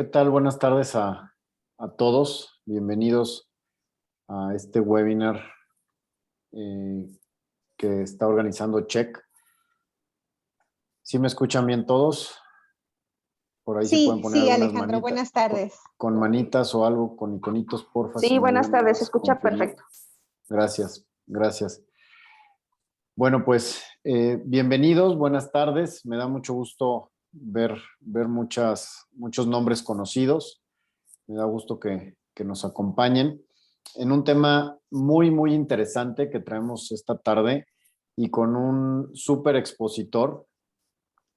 ¿Qué tal? Buenas tardes a todos. Bienvenidos a este webinar eh, que está organizando Check. ¿Sí me escuchan bien todos? Por ahí sí pueden Sí, poner sí, algunas Alejandro, manitas, buenas tardes. con manitas o algo, con iconitos, porfa. Sí, si me buenas ayudan tardes, se a escucha confirmar. perfecto. Gracias, gracias. Bueno, pues bienvenidos, buenas tardes. Me da mucho gusto ver muchos nombres conocidos. Me da gusto que nos acompañen en un tema muy interesante que traemos esta tarde y con un súper expositor.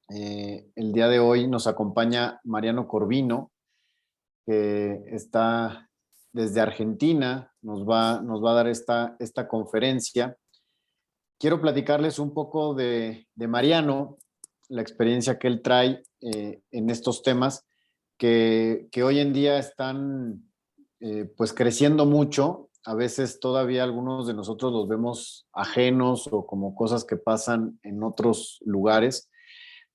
El día de hoy nos acompaña Mariano Corvino, que está desde Argentina, nos va a dar esta conferencia. Quiero platicarles un poco de Mariano, la experiencia que él trae en estos temas que hoy en día están pues creciendo mucho. A veces todavía algunos de nosotros los vemos ajenos o como cosas que pasan en otros lugares,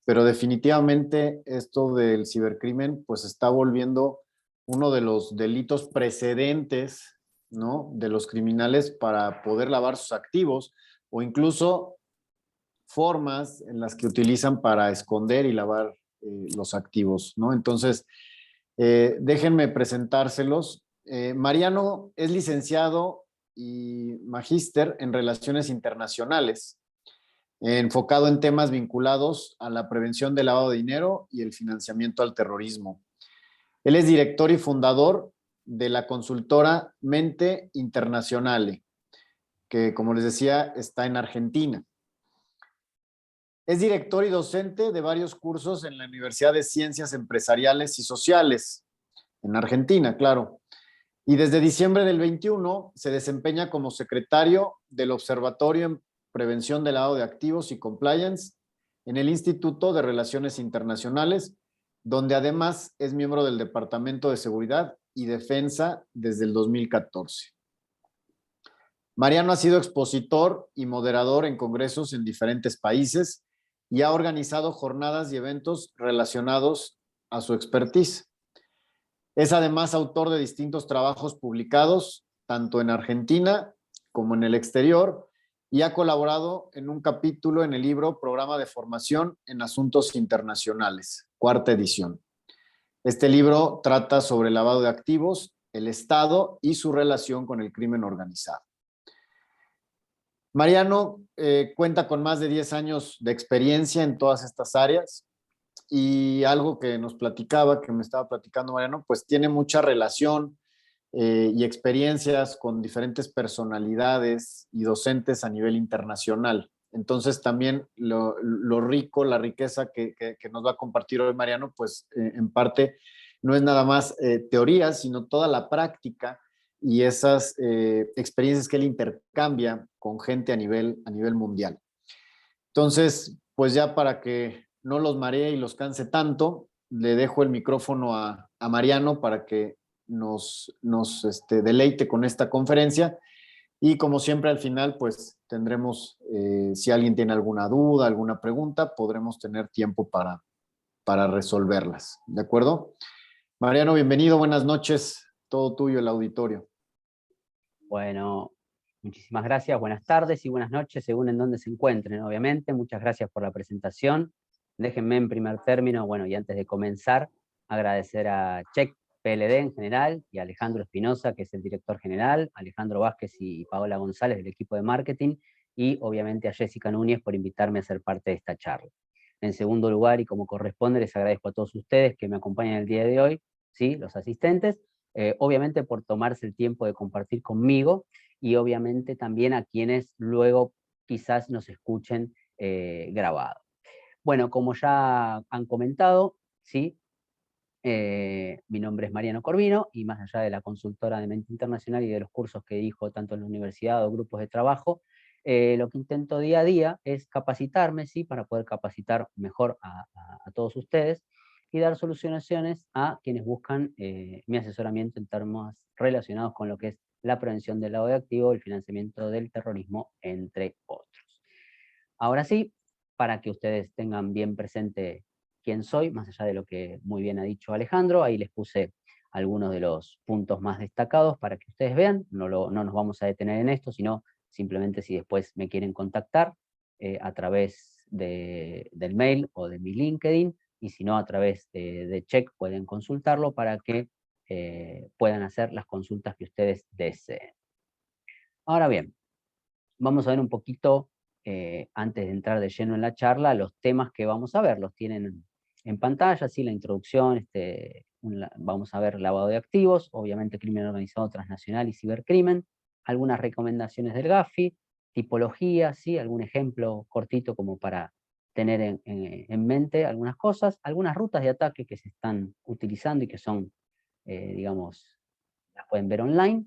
pero definitivamente esto del cibercrimen pues está volviendo uno de los delitos precedentes, ¿no?, de los criminales para poder lavar sus activos o incluso formas en las que utilizan para esconder y lavar los activos, ¿no? Entonces, déjenme presentárselos. Mariano es licenciado y magíster en Relaciones Internacionales, enfocado en temas vinculados a la prevención del lavado de dinero y el financiamiento al terrorismo. Él es director y fundador de la consultora Mente Internazionale, que, como les decía, está en Argentina. Es director y docente de varios cursos en la Universidad de Ciencias Empresariales y Sociales, en Argentina, claro. Y desde diciembre del 21 se desempeña como secretario del Observatorio en Prevención del Lavado de Activos y Compliance en el Instituto de Relaciones Internacionales, donde además es miembro del Departamento de Seguridad y Defensa desde el 2014. Mariano ha sido expositor y moderador en congresos en diferentes países y ha organizado jornadas y eventos relacionados a su expertise. Es además autor de distintos trabajos publicados, tanto en Argentina como en el exterior, y ha colaborado en un capítulo en el libro Programa de Formación en Asuntos Internacionales, cuarta edición. Este libro trata sobre el lavado de activos, el Estado y su relación con el crimen organizado. Mariano cuenta con más de 10 años de experiencia en todas estas áreas. Y algo que nos platicaba, que me estaba platicando Mariano, pues tiene mucha relación y experiencias con diferentes personalidades y docentes a nivel internacional. Entonces también lo rico, la riqueza que nos va a compartir hoy Mariano, pues en parte no es nada más teoría, sino toda la práctica y esas experiencias que él intercambia con gente a nivel mundial. Entonces, pues ya para que no los maree y los canse tanto, le dejo el micrófono a Mariano para que nos deleite con esta conferencia. Y como siempre al final, pues tendremos, si alguien tiene alguna duda, alguna pregunta, podremos tener tiempo para resolverlas. ¿De acuerdo? Mariano, bienvenido, buenas noches, todo tuyo el auditorio. Bueno, muchísimas gracias, buenas tardes y buenas noches, según en dónde se encuentren, obviamente. Muchas gracias por la presentación. Déjenme en primer término, bueno, y antes de comenzar, agradecer a Check PLD en general y a Alejandro Espinosa, que es el director general, Alejandro Vázquez y Paola González del equipo de marketing, y obviamente a Jessica Núñez por invitarme a ser parte de esta charla. En segundo lugar, y como corresponde, les agradezco a todos ustedes que me acompañan el día de hoy, ¿sí?, los asistentes, obviamente por tomarse el tiempo de compartir conmigo y obviamente también a quienes luego quizás nos escuchen grabado. Bueno, como ya han comentado, ¿sí? Mi nombre es Mariano Corvino y más allá de la consultora de Mente Internacional y de los cursos que dirijo tanto en la universidad o grupos de trabajo, lo que intento día a día es capacitarme, ¿sí?, para poder capacitar mejor a todos ustedes y dar soluciones a quienes buscan mi asesoramiento en temas relacionados con lo que es la prevención del lavado de activos, el financiamiento del terrorismo, entre otros. Ahora sí, para que ustedes tengan bien presente quién soy, más allá de lo que muy bien ha dicho Alejandro. Ahí les puse algunos de los puntos más destacados para que ustedes vean. No nos vamos a detener en esto, sino simplemente si después me quieren contactar a través del mail o de mi LinkedIn, y si no a través de Check pueden consultarlo para que puedan hacer las consultas que ustedes deseen. Ahora bien, vamos a ver un poquito, antes de entrar de lleno en la charla, los temas que vamos a ver. Los tienen en pantalla, ¿sí? La introducción, vamos a ver lavado de activos, obviamente crimen organizado transnacional y cibercrimen, algunas recomendaciones del GAFI, tipología, ¿sí? Algún ejemplo cortito como para tener en mente algunas cosas, algunas rutas de ataque que se están utilizando y que son, digamos, las pueden ver online,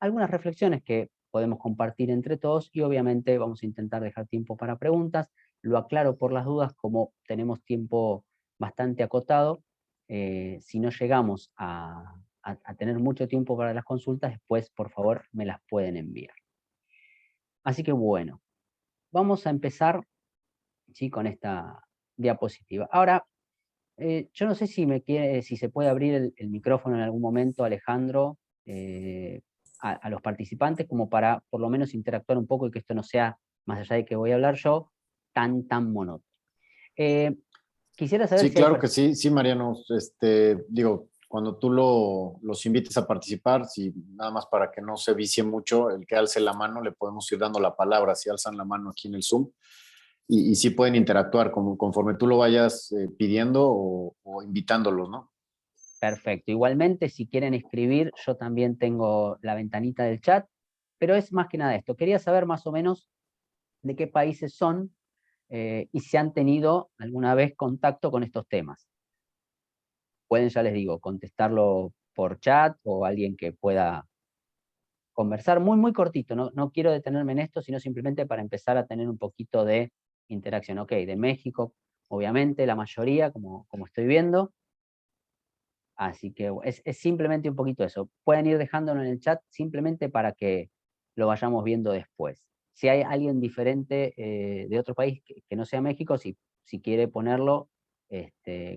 algunas reflexiones que podemos compartir entre todos y obviamente vamos a intentar dejar tiempo para preguntas. Lo aclaro por las dudas, como tenemos tiempo bastante acotado, si no llegamos a tener mucho tiempo para las consultas, después por favor me las pueden enviar. Así que bueno, vamos a empezar, ¿sí?, con esta diapositiva. Ahora, yo no sé si se puede abrir el micrófono en algún momento, Alejandro, a los participantes, como para por lo menos interactuar un poco y que esto no sea, más allá de que voy a hablar yo, tan monótono. Quisiera saber Sí, si hay... claro que sí, sí, Mariano. Digo, cuando tú los invites a participar, si nada más para que no se vicie mucho, el que alce la mano, le podemos ir dando la palabra, si alzan la mano aquí en el Zoom, y sí pueden interactuar conforme tú lo vayas pidiendo o invitándolos, ¿no? Perfecto. Igualmente, si quieren escribir, yo también tengo la ventanita del chat, pero es más que nada esto. Quería saber más o menos de qué países son y si han tenido alguna vez contacto con estos temas. Pueden, ya les digo, contestarlo por chat o alguien que pueda conversar muy cortito. No quiero detenerme en esto, sino simplemente para empezar a tener un poquito de interacción. Ok, de México, obviamente, la mayoría, como estoy viendo. Así que es simplemente un poquito eso. Pueden ir dejándolo en el chat simplemente para que lo vayamos viendo después. Si hay alguien diferente de otro país que no sea México, si quiere ponerlo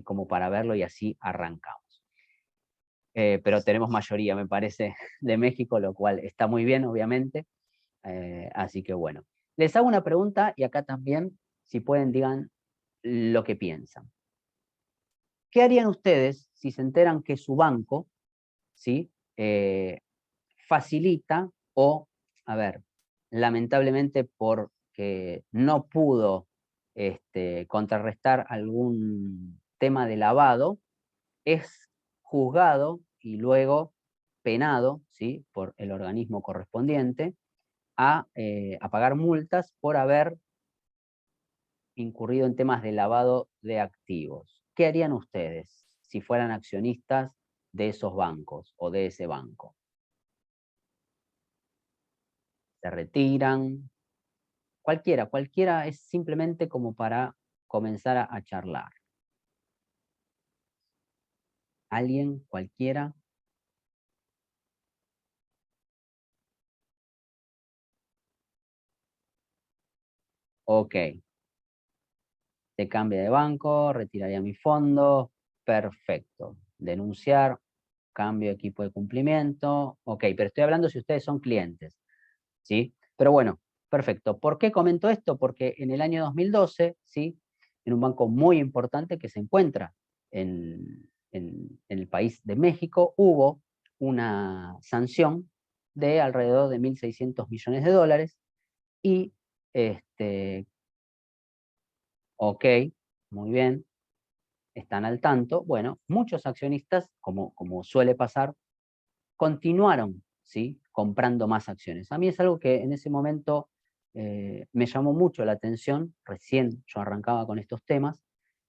como para verlo y así arrancamos. Pero tenemos mayoría, me parece, de México, lo cual está muy bien, obviamente. Así que bueno. Les hago una pregunta y acá también, si pueden, digan lo que piensan. ¿Qué harían ustedes si se enteran que su banco, ¿sí?, facilita o, a ver, lamentablemente porque no pudo contrarrestar algún tema de lavado, es juzgado y luego penado, ¿sí?, por el organismo correspondiente a pagar multas por haber incurrido en temas de lavado de activos? ¿Qué harían ustedes si fueran accionistas de esos bancos o de ese banco? ¿Se retiran? Cualquiera es simplemente como para comenzar a charlar. ¿Alguien? ¿Cualquiera? Ok. Se cambia de banco, retiraría mi fondo. Perfecto. Denunciar, cambio de equipo de cumplimiento. Ok, pero estoy hablando si ustedes son clientes, ¿sí? Pero bueno, perfecto. ¿Por qué comento esto? Porque en el año 2012, ¿sí?, en un banco muy importante que se encuentra en el país de México, hubo una sanción de alrededor de 1.600 millones de dólares y, ok, muy bien, están al tanto. Bueno, muchos accionistas, como suele pasar, continuaron, ¿sí?, comprando más acciones. A mí es algo que en ese momento me llamó mucho la atención. Recién yo arrancaba con estos temas,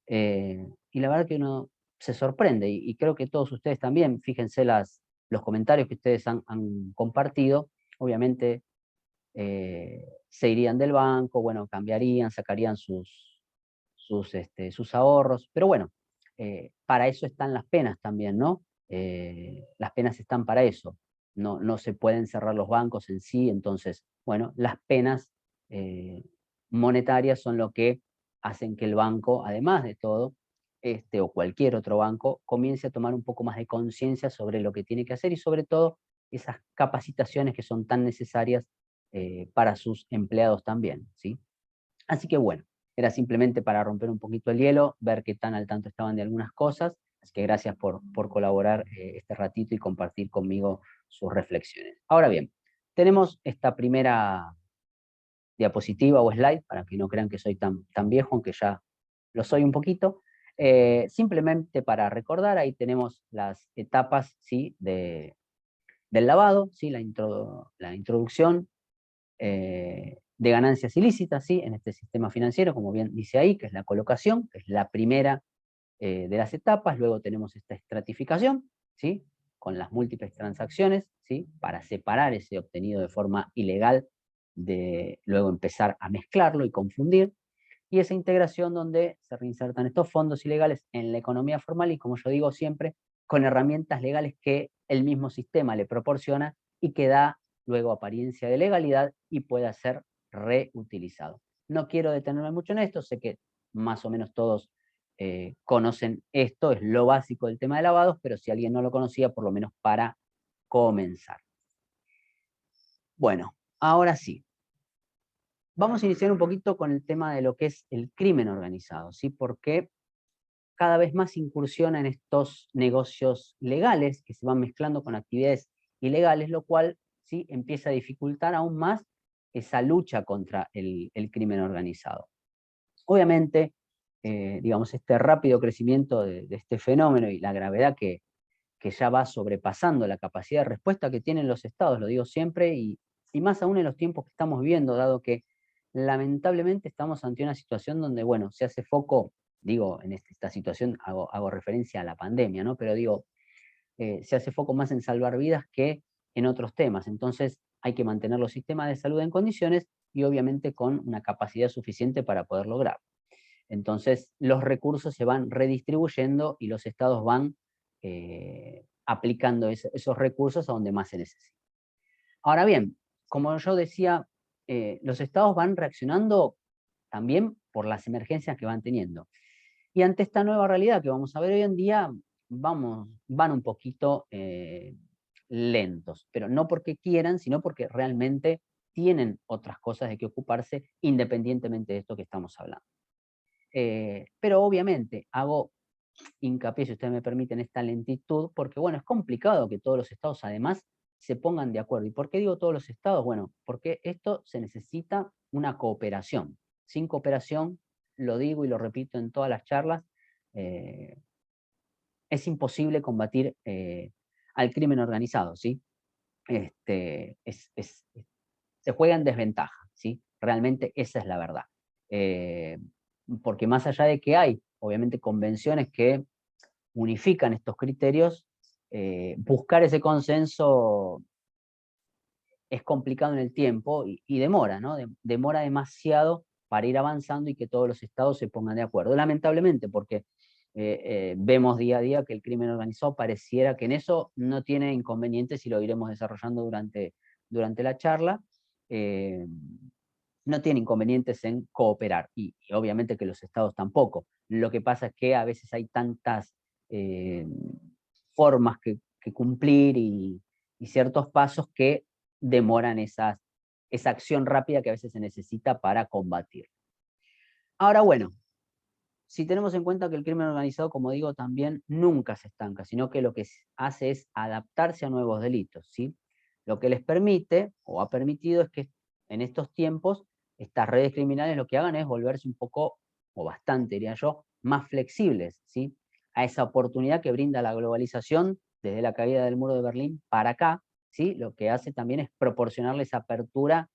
y la verdad que uno se sorprende, y creo que todos ustedes también. Fíjense los comentarios que ustedes han compartido. Obviamente se irían del banco, bueno, cambiarían, sacarían sus ahorros, pero bueno, para eso están las penas también, ¿no? Las penas están para eso. No se pueden cerrar los bancos en sí. Entonces, bueno, las penas monetarias son lo que hacen que el banco, además de todo, este o cualquier otro banco comience a tomar un poco más de conciencia sobre lo que tiene que hacer y sobre todo esas capacitaciones que son tan necesarias para sus empleados también, ¿sí? Así que bueno, era simplemente para romper un poquito el hielo, ver qué tan al tanto estaban de algunas cosas, así que gracias por colaborar este ratito y compartir conmigo sus reflexiones. Ahora bien, tenemos esta primera diapositiva o slide, para que no crean que soy tan viejo, aunque ya lo soy un poquito. Simplemente para recordar, ahí tenemos las etapas, ¿sí? Del lavado, ¿sí? La introducción de ganancias ilícitas, ¿sí? En este sistema financiero, como bien dice ahí, que es la colocación, que es la primera de las etapas. Luego tenemos esta estratificación, ¿sí? Con las múltiples transacciones, ¿sí? Para separar ese obtenido de forma ilegal, de luego empezar a mezclarlo y confundir. Y esa integración donde se reinsertan estos fondos ilegales en la economía formal y, como yo digo siempre, con herramientas legales que el mismo sistema le proporciona y que da luego apariencia de legalidad y pueda ser reutilizado. No quiero detenerme mucho en esto, sé que más o menos todos conocen esto, es lo básico del tema de lavados, pero si alguien no lo conocía, por lo menos para comenzar. Bueno, ahora sí. Vamos a iniciar un poquito con el tema de lo que es el crimen organizado, ¿sí? Porque cada vez más incursiona en estos negocios legales que se van mezclando con actividades ilegales, lo cual, ¿sí? Empieza a dificultar aún más esa lucha contra el crimen organizado. Obviamente, digamos, este rápido crecimiento de este fenómeno y la gravedad que ya va sobrepasando la capacidad de respuesta que tienen los estados, lo digo siempre, y más aún en los tiempos que estamos viviendo, dado que lamentablemente estamos ante una situación donde, bueno, se hace foco, digo, en esta situación hago referencia a la pandemia, ¿no? Pero digo, se hace foco más en salvar vidas que en otros temas. Entonces hay que mantener los sistemas de salud en condiciones y obviamente con una capacidad suficiente para poder lograr. Entonces los recursos se van redistribuyendo y los estados van aplicando esos recursos a donde más se necesita. Ahora bien, como yo decía, los estados van reaccionando también por las emergencias que van teniendo. Y ante esta nueva realidad que vamos a ver hoy en día, van un poquito lentos, pero no porque quieran, sino porque realmente tienen otras cosas de que ocuparse independientemente de esto que estamos hablando. Pero obviamente hago hincapié, si ustedes me permiten, esta lentitud, porque bueno, es complicado que todos los estados además se pongan de acuerdo. ¿Y por qué digo todos los estados? Bueno, porque esto se necesita una cooperación. Sin cooperación, lo digo y lo repito en todas las charlas, es imposible combatir al crimen organizado, ¿sí? Se juega en desventaja, ¿sí? Realmente esa es la verdad. Eh, Porque más allá de que hay, obviamente, convenciones que unifican estos criterios, buscar ese consenso es complicado en el tiempo y demora, ¿no? Demora demasiado para ir avanzando y que todos los estados se pongan de acuerdo. Lamentablemente, porque vemos día a día que el crimen organizado pareciera que en eso no tiene inconvenientes y lo iremos desarrollando durante la charla. No tiene inconvenientes en cooperar y obviamente que los estados tampoco. Lo que pasa es que a veces hay tantas formas que cumplir y ciertos pasos que demoran esa acción rápida que a veces se necesita para combatir. Ahora, bueno, si tenemos en cuenta que el crimen organizado, como digo, también nunca se estanca, sino que lo que hace es adaptarse a nuevos delitos, ¿sí? Lo que les permite, o ha permitido, es que en estos tiempos estas redes criminales lo que hagan es volverse un poco, o bastante diría yo, más flexibles, ¿sí? A esa oportunidad que brinda la globalización desde la caída del muro de Berlín para acá, ¿sí? Lo que hace también es proporcionarles apertura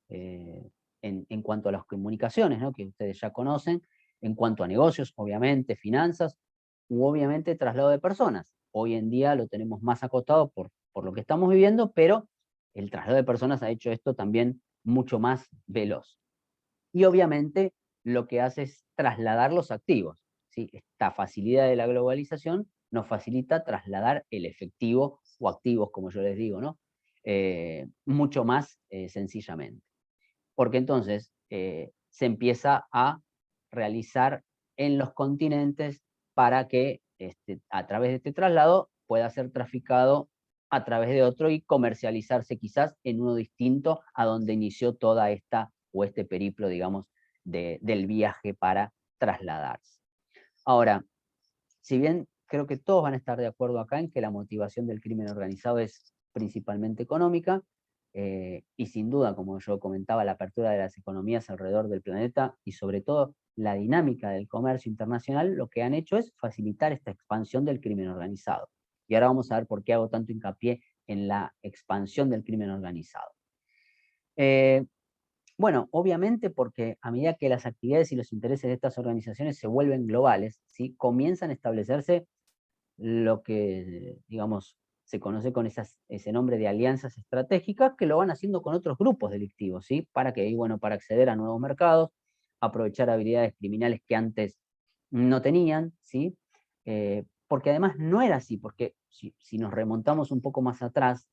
en cuanto a las comunicaciones, ¿no? Que ustedes ya conocen, en cuanto a negocios, obviamente, finanzas, u obviamente traslado de personas. Hoy en día lo tenemos más acotado por lo que estamos viviendo, pero el traslado de personas ha hecho esto también mucho más veloz. Y obviamente lo que hace es trasladar los activos, ¿sí? Esta facilidad de la globalización nos facilita trasladar el efectivo o activos, como yo les digo, ¿no? Mucho más sencillamente. Porque entonces se empieza a realizar en los continentes para que a través de este traslado pueda ser traficado a través de otro y comercializarse quizás en uno distinto a donde inició toda esta o este periplo, digamos, del viaje para trasladarse. Ahora, si bien creo que todos van a estar de acuerdo acá en que la motivación del crimen organizado es principalmente económica, y sin duda, como yo comentaba, la apertura de las economías alrededor del planeta y sobre todo la dinámica del comercio internacional, lo que han hecho es facilitar esta expansión del crimen organizado. Y ahora vamos a ver por qué hago tanto hincapié en la expansión del crimen organizado. Bueno, obviamente porque a medida que las actividades y los intereses de estas organizaciones se vuelven globales, ¿sí? Comienzan a establecerse lo que, digamos, se conoce con ese nombre de alianzas estratégicas, que lo van haciendo con otros grupos delictivos, ¿sí? ¿Para qué? Y bueno, para acceder a nuevos mercados, aprovechar habilidades criminales que antes no tenían, ¿sí? Porque además no era así, porque si nos remontamos un poco más atrás,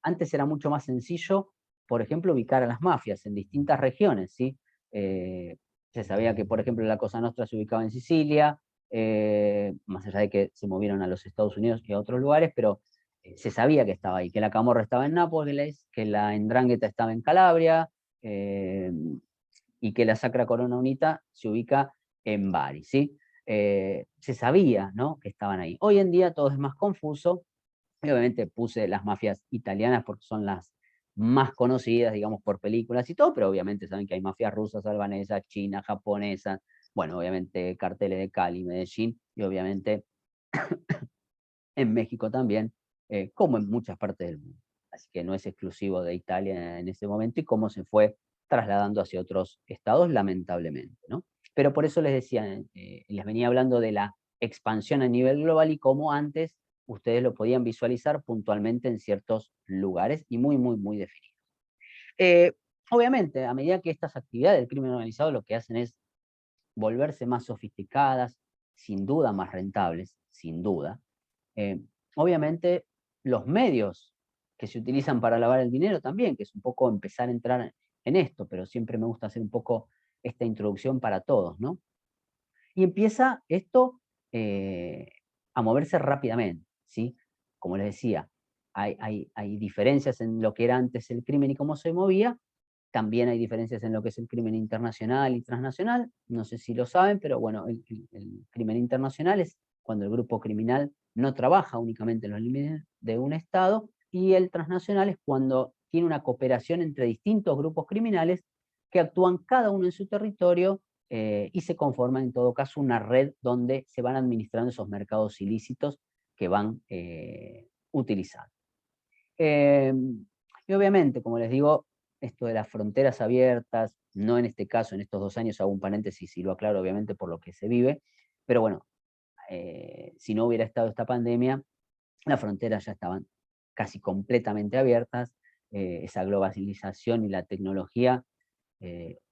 antes era mucho más sencillo, por ejemplo, ubicar a las mafias en distintas regiones, ¿sí? Se sabía que, por ejemplo, la Cosa Nostra se ubicaba en Sicilia, más allá de que se movieron a los Estados Unidos y a otros lugares, pero se sabía que estaba ahí, que la Camorra estaba en Nápoles, que la 'Ndrangheta estaba en Calabria, y que la Sacra Corona Unita se ubica en Bari, ¿sí? Se sabía, ¿no?, que estaban ahí. Hoy en día todo es más confuso, y obviamente puse las mafias italianas porque son las más conocidas, digamos, por películas y todo, pero obviamente saben que hay mafias rusas, albanesas, chinas, japonesas, bueno, obviamente carteles de Cali, Medellín, y obviamente en México también, como en muchas partes del mundo. Así que no es exclusivo de Italia en ese momento y cómo se fue trasladando hacia otros estados, lamentablemente, ¿no? Pero por eso les decía, les venía hablando de la expansión a nivel global y cómo antes ustedes lo podían visualizar puntualmente en ciertos lugares y muy, muy, muy definidos. Eh, Obviamente, a medida que estas actividades del crimen organizado lo que hacen es volverse más sofisticadas, sin duda más rentables, sin duda, eh, obviamente los medios que se utilizan para lavar el dinero también, que es un poco empezar a entrar en esto, pero siempre me gusta hacer un poco esta introducción para todos, ¿no? Y empieza esto a moverse rápidamente, ¿sí? Como les decía, hay diferencias en lo que era antes el crimen y cómo se movía, también hay diferencias en lo que es el crimen internacional y transnacional, no sé si lo saben, pero bueno, el crimen internacional es cuando el grupo criminal no trabaja únicamente en los límites de un Estado, y el transnacional es cuando tiene una cooperación entre distintos grupos criminales que actúan cada uno en su territorio, y se conforman en todo caso una red donde se van administrando esos mercados ilícitos que van utilizando. Y obviamente, como les digo, esto de las fronteras abiertas, no en este caso, en estos 2 años, hago un paréntesis y lo aclaro obviamente por lo que se vive, pero bueno, si no hubiera estado esta pandemia, las fronteras ya estaban casi completamente abiertas, esa globalización y la tecnología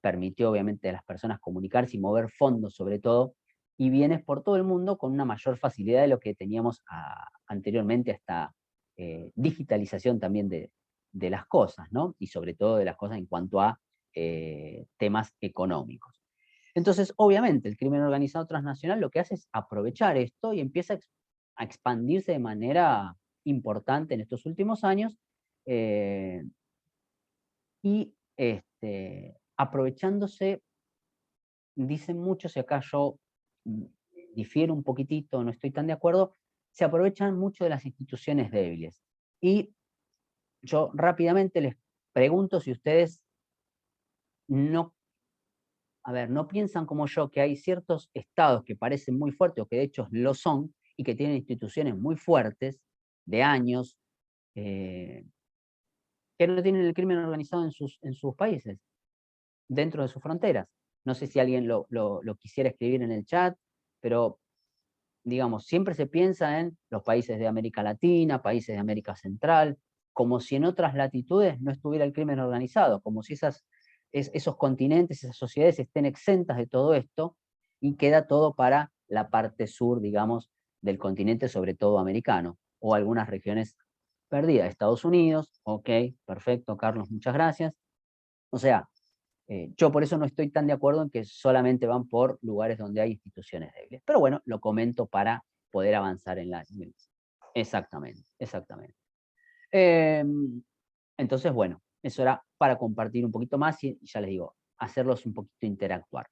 permitió obviamente a las personas comunicarse y mover fondos sobre todo, y bienes por todo el mundo con una mayor facilidad de lo que teníamos anteriormente, hasta digitalización también de las cosas, ¿no? Y sobre todo de las cosas en cuanto a temas económicos. Entonces, obviamente, el crimen organizado transnacional lo que hace es aprovechar esto y empieza a expandirse de manera importante en estos últimos años, y aprovechándose, dicen muchos, y acá yo mm, difiero un poquitito, no estoy tan de acuerdo, se aprovechan mucho de las instituciones débiles. Y yo rápidamente les pregunto si ustedes no, a ver, no piensan como yo que hay ciertos estados que parecen muy fuertes, o que de hecho lo son, y que tienen instituciones muy fuertes, de años, eh, que no tienen el crimen organizado en sus países, dentro de sus fronteras. No sé si alguien lo quisiera escribir en el chat, pero digamos, siempre se piensa en los países de América Latina, países de América Central, como si en otras latitudes no estuviera el crimen organizado, como si esos continentes, esas sociedades estén exentas de todo esto, y queda todo para la parte sur, digamos, del continente, sobre todo americano, o algunas regiones perdidas. Estados Unidos, ok, perfecto, Carlos, muchas gracias. O sea, Yo por eso no estoy tan de acuerdo en que solamente van por lugares donde hay instituciones débiles. Pero bueno, lo comento para poder avanzar en la... Exactamente, exactamente. Entonces, bueno, eso era para compartir un poquito más y ya les digo, hacerlos un poquito interactuar.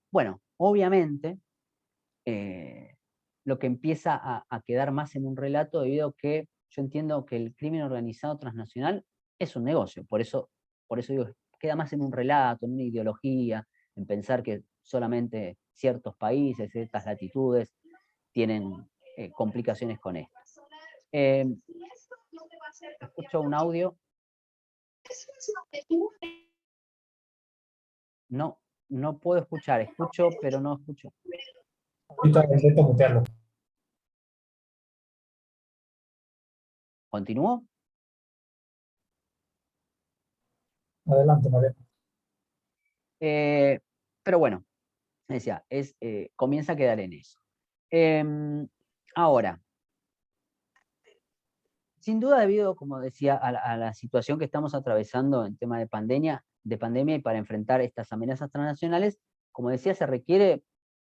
Bueno, obviamente, lo que empieza a quedar más en un relato debido a que yo entiendo que el crimen organizado transnacional es un negocio, por eso digo, queda más en un relato, en una ideología, en pensar que solamente ciertos países, ciertas latitudes tienen complicaciones con esto. Escucho un audio. No, no puedo escuchar, escucho, pero no escucho. Ahorita intento mutearlo. ¿Continúo? Adelante, María. Pero bueno, decía, comienza a quedar en eso. Ahora, sin duda debido, como decía, a la situación que estamos atravesando en tema de pandemia y para enfrentar estas amenazas transnacionales, como decía, se requiere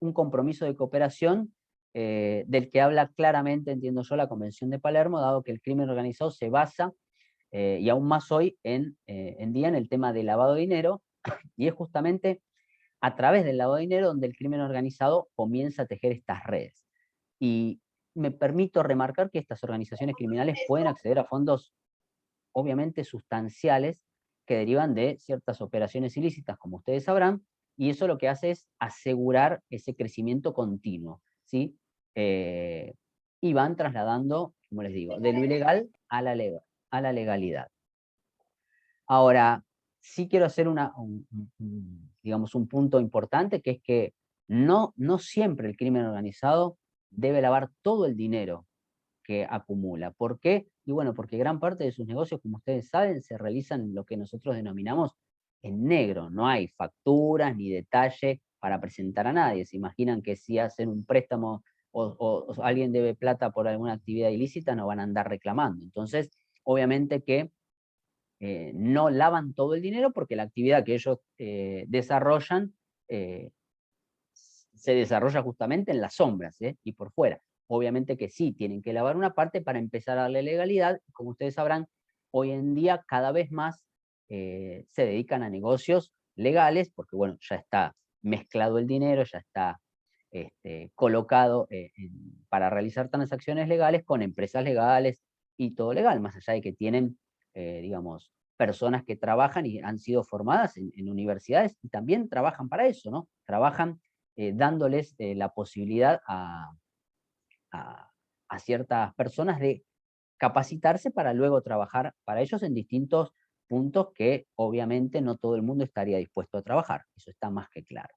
un compromiso de cooperación del que habla claramente, entiendo yo, la Convención de Palermo, dado que el crimen organizado se basa, y aún más hoy en día, en el tema del lavado de dinero, y es justamente a través del lavado de dinero donde el crimen organizado comienza a tejer estas redes. Y me permito remarcar que estas organizaciones criminales pueden acceder a fondos obviamente sustanciales que derivan de ciertas operaciones ilícitas, como ustedes sabrán, y eso lo que hace es asegurar ese crecimiento continuo, ¿sí? Y van trasladando, como les digo, de lo ilegal a la legalidad. Ahora, sí quiero hacer digamos, un punto importante, que es que no siempre el crimen organizado debe lavar todo el dinero que acumula. ¿Por qué? Y bueno, porque gran parte de sus negocios, como ustedes saben, se realizan en lo que nosotros denominamos en negro. No hay facturas ni detalle para presentar a nadie. Se imaginan que si hacen un préstamo o alguien debe plata por alguna actividad ilícita, no van a andar reclamando. Entonces, obviamente que no lavan todo el dinero porque la actividad que ellos desarrollan se desarrolla justamente en las sombras y por fuera. Obviamente que sí, tienen que lavar una parte para empezar a darle legalidad. Como ustedes sabrán, hoy en día cada vez más se dedican a negocios legales, porque bueno, ya está mezclado el dinero, ya está colocado para realizar transacciones legales con empresas legales y todo legal, más allá de que tienen, digamos, personas que trabajan y han sido formadas en universidades y también trabajan para eso, ¿no? Trabajan dándoles la posibilidad a ciertas personas de capacitarse para luego trabajar para ellos en distintos puntos que obviamente no todo el mundo estaría dispuesto a trabajar, eso está más que claro.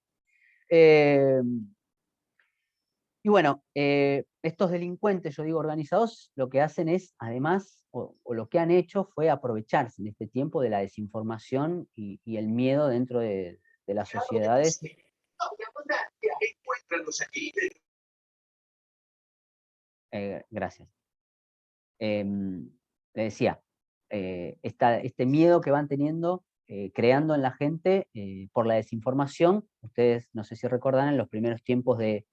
Y bueno, estos delincuentes, yo digo organizados, lo que hacen es, además, o lo que han hecho fue aprovecharse en este tiempo de la desinformación y el miedo dentro de las sociedades. Gracias. Le decía, este miedo que van teniendo, creando en la gente por la desinformación. Ustedes, no sé si recordarán, en los primeros tiempos de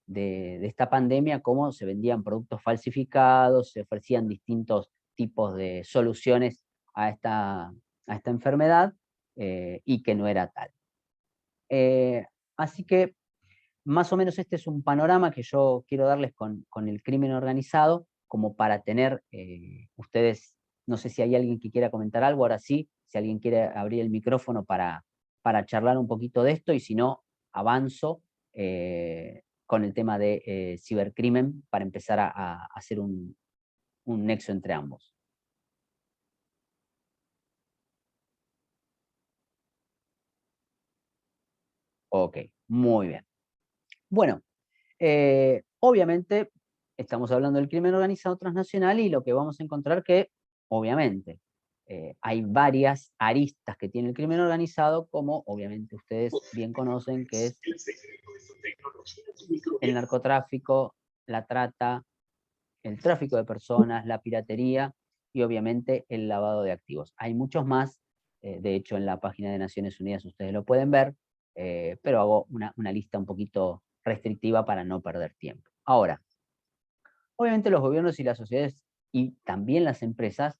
esta pandemia, cómo se vendían productos falsificados, se ofrecían distintos tipos de soluciones a esta enfermedad, y que no era tal. Así que más o menos este es un panorama que yo quiero darles con el crimen organizado, como para tener ustedes, no sé si hay alguien que quiera comentar algo, ahora sí, si alguien quiere abrir el micrófono para charlar un poquito de esto, y si no, avanzo con el tema de cibercrimen para empezar a hacer un nexo entre ambos. Ok, muy bien. Bueno, obviamente estamos hablando del crimen organizado transnacional y lo que vamos a encontrar que, obviamente, hay varias aristas que tiene el crimen organizado, como obviamente ustedes bien conocen, que es el narcotráfico, la trata, el tráfico de personas, la piratería y obviamente el lavado de activos. Hay muchos más de hecho en la página de Naciones Unidas ustedes lo pueden ver, pero hago una lista un poquito restrictiva para no perder tiempo. Ahora, obviamente los gobiernos y las sociedades y también las empresas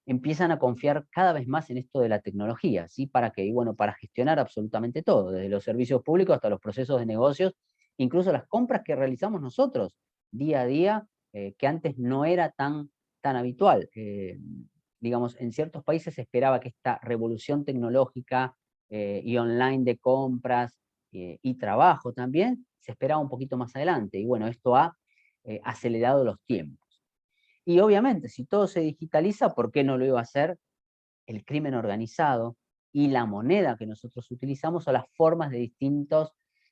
empiezan a confiar cada vez más en esto de la tecnología, ¿sí? ¿Para qué? Y bueno, para gestionar absolutamente todo, desde los servicios públicos hasta los procesos de negocios, incluso las compras que realizamos nosotros día a día, que antes no era tan habitual. Digamos, en ciertos países se esperaba que esta revolución tecnológica y online de compras y trabajo también, se esperaba un poquito más adelante. Y bueno, esto ha acelerado los tiempos. Y obviamente, si todo se digitaliza, ¿por qué no lo iba a hacer el crimen organizado y la moneda que nosotros utilizamos o las formas de distintos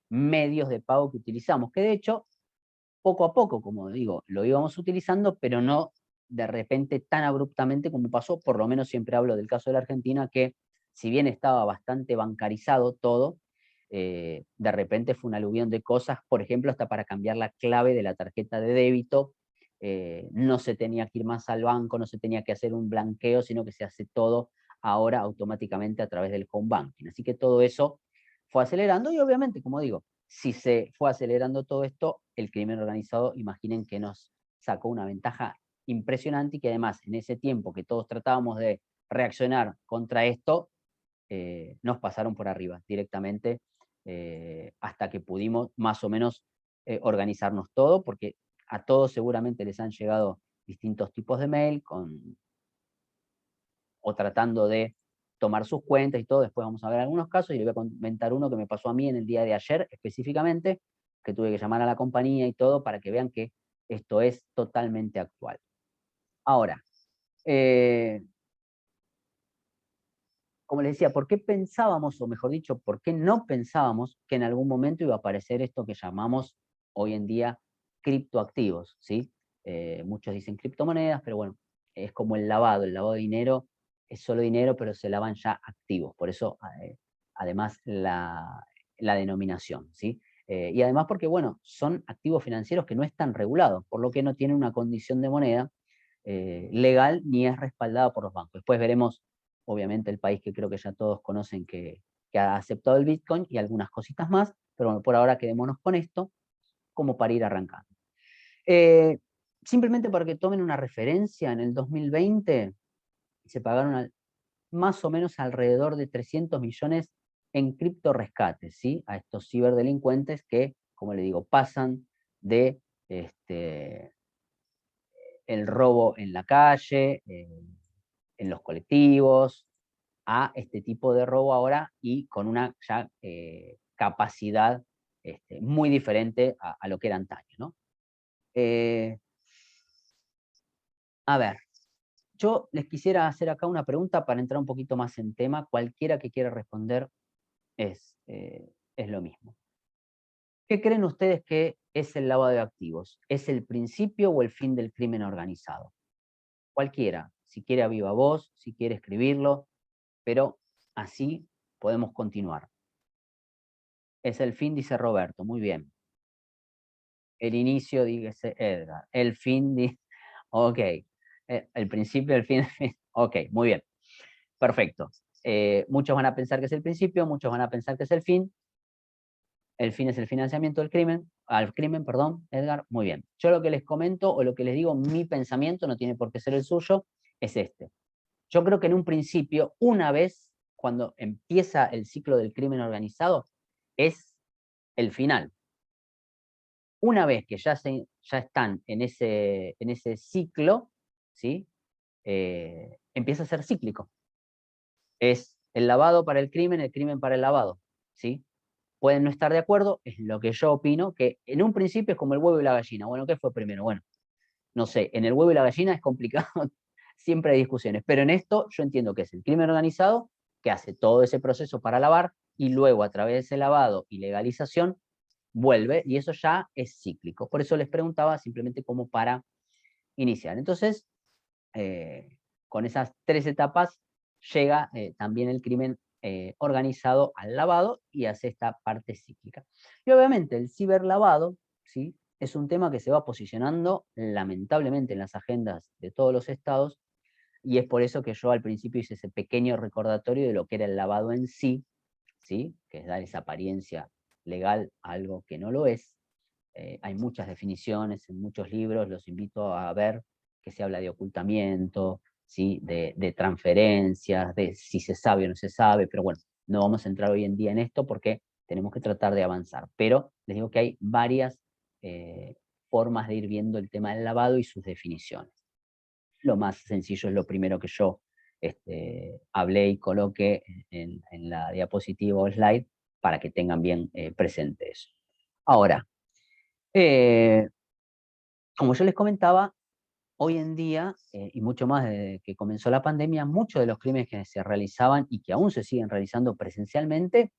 medios de pago que utilizamos? Que de hecho, poco a poco, como digo, lo íbamos utilizando, pero no de repente tan abruptamente como pasó. Por lo menos siempre hablo del caso de la Argentina, que si bien estaba bastante bancarizado todo, de repente fue un aluvión de cosas, por ejemplo, hasta para cambiar la clave de la tarjeta de débito, no se tenía que ir más al banco, no se tenía que hacer un blanqueo, sino que se hace todo ahora automáticamente a través del home banking. Así que todo eso fue acelerando y obviamente, como digo, si se fue acelerando todo esto, el crimen organizado, imaginen que nos sacó una ventaja impresionante y que además en ese tiempo que todos tratábamos de reaccionar contra esto, nos pasaron por arriba directamente hasta que pudimos más o menos organizarnos todo, porque a todos seguramente les han llegado distintos tipos de mail o tratando de tomar sus cuentas y todo. Después vamos a ver algunos casos y les voy a comentar uno que me pasó a mí en el día de ayer específicamente, que tuve que llamar a la compañía y todo para que vean que esto es totalmente actual. Ahora, como les decía, ¿por qué pensábamos, o mejor dicho, por qué no pensábamos que en algún momento iba a aparecer esto que llamamos hoy en día criptoactivos? ¿Sí? Muchos dicen criptomonedas, pero bueno, es como el lavado de dinero es solo dinero, pero se lavan ya activos, por eso además la denominación, ¿sí? Y además porque, bueno, son activos financieros que no están regulados, por lo que no tienen una condición de moneda legal ni es respaldada por los bancos. Después veremos obviamente el país que creo que ya todos conocen que ha aceptado el Bitcoin y algunas cositas más, pero bueno, por ahora quedémonos con esto como para ir arrancando. Simplemente para que tomen una referencia, en el 2020 se pagaron más o menos alrededor de 300 millones en cripto rescates, ¿sí? A estos ciberdelincuentes que, como le digo, pasan de el robo en la calle, en los colectivos, a este tipo de robo ahora y con una ya capacidad muy diferente a lo que era antaño, ¿no? A ver, yo les quisiera hacer acá una pregunta para entrar un poquito más en tema. Cualquiera que quiera responder es lo mismo. ¿Qué creen ustedes que es el lavado de activos? ¿Es el principio o el fin del crimen organizado? Cualquiera, si quiere a viva voz, si quiere escribirlo, pero así podemos continuar. Es el fin, dice Roberto, muy bien. El inicio, dice Edgar. El fin, ok. El principio, el fin, el fin. Ok, muy bien. Perfecto. Muchos van a pensar que es el principio, muchos van a pensar que es el fin. El fin es el financiamiento del crimen, al crimen, perdón, Edgar, muy bien. Yo lo que les comento o lo que les digo, mi pensamiento, no tiene por qué ser el suyo, es este. Yo creo que en un principio, una vez, cuando empieza el ciclo del crimen organizado, es el final. Una vez que ya están en ese ciclo, ¿sí? Empieza a ser cíclico. Es el lavado para el crimen para el lavado, ¿sí? Pueden no estar de acuerdo, es lo que yo opino, que en un principio es como el huevo y la gallina. Bueno, ¿qué fue primero? Bueno, no sé, en el huevo y la gallina es complicado, siempre hay discusiones, pero en esto yo entiendo que es el crimen organizado que hace todo ese proceso para lavar y luego a través de ese lavado y legalización vuelve y eso ya es cíclico. Por eso les preguntaba simplemente como para iniciar. Entonces, con esas tres etapas llega también el crimen organizado al lavado y hace esta parte cíclica. Y obviamente el ciberlavado, ¿sí? Es un tema que se va posicionando lamentablemente en las agendas de todos los estados y es por eso que yo al principio hice ese pequeño recordatorio de lo que era el lavado en sí, ¿sí? Que es dar esa apariencia legal a algo que no lo es. Hay muchas definiciones en muchos libros, los invito a ver que se habla de ocultamiento, ¿sí? De transferencias, de si se sabe o no se sabe, pero bueno, no vamos a entrar hoy en día en esto porque tenemos que tratar de avanzar. Pero les digo que hay varias formas de ir viendo el tema del lavado y sus definiciones. Lo más sencillo es lo primero que yo hablé y coloqué en la diapositiva o slide para que tengan bien presente eso. Ahora, como yo les comentaba, hoy en día, y mucho más desde que comenzó la pandemia, muchos de los crímenes que se realizaban y que aún se siguen realizando presencialmente,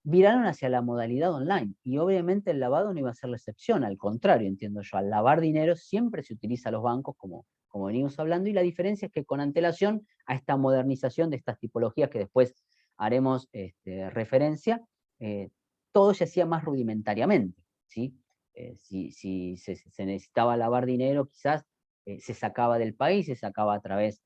viraron hacia la modalidad online. Y obviamente el lavado no iba a ser la excepción, al contrario, entiendo yo, al lavar dinero siempre se utiliza a los bancos como venimos hablando, y la diferencia es que con antelación a esta modernización de estas tipologías que después haremos referencia, todo se hacía más rudimentariamente, ¿sí? Si se necesitaba lavar dinero, quizás se sacaba del país, se sacaba a través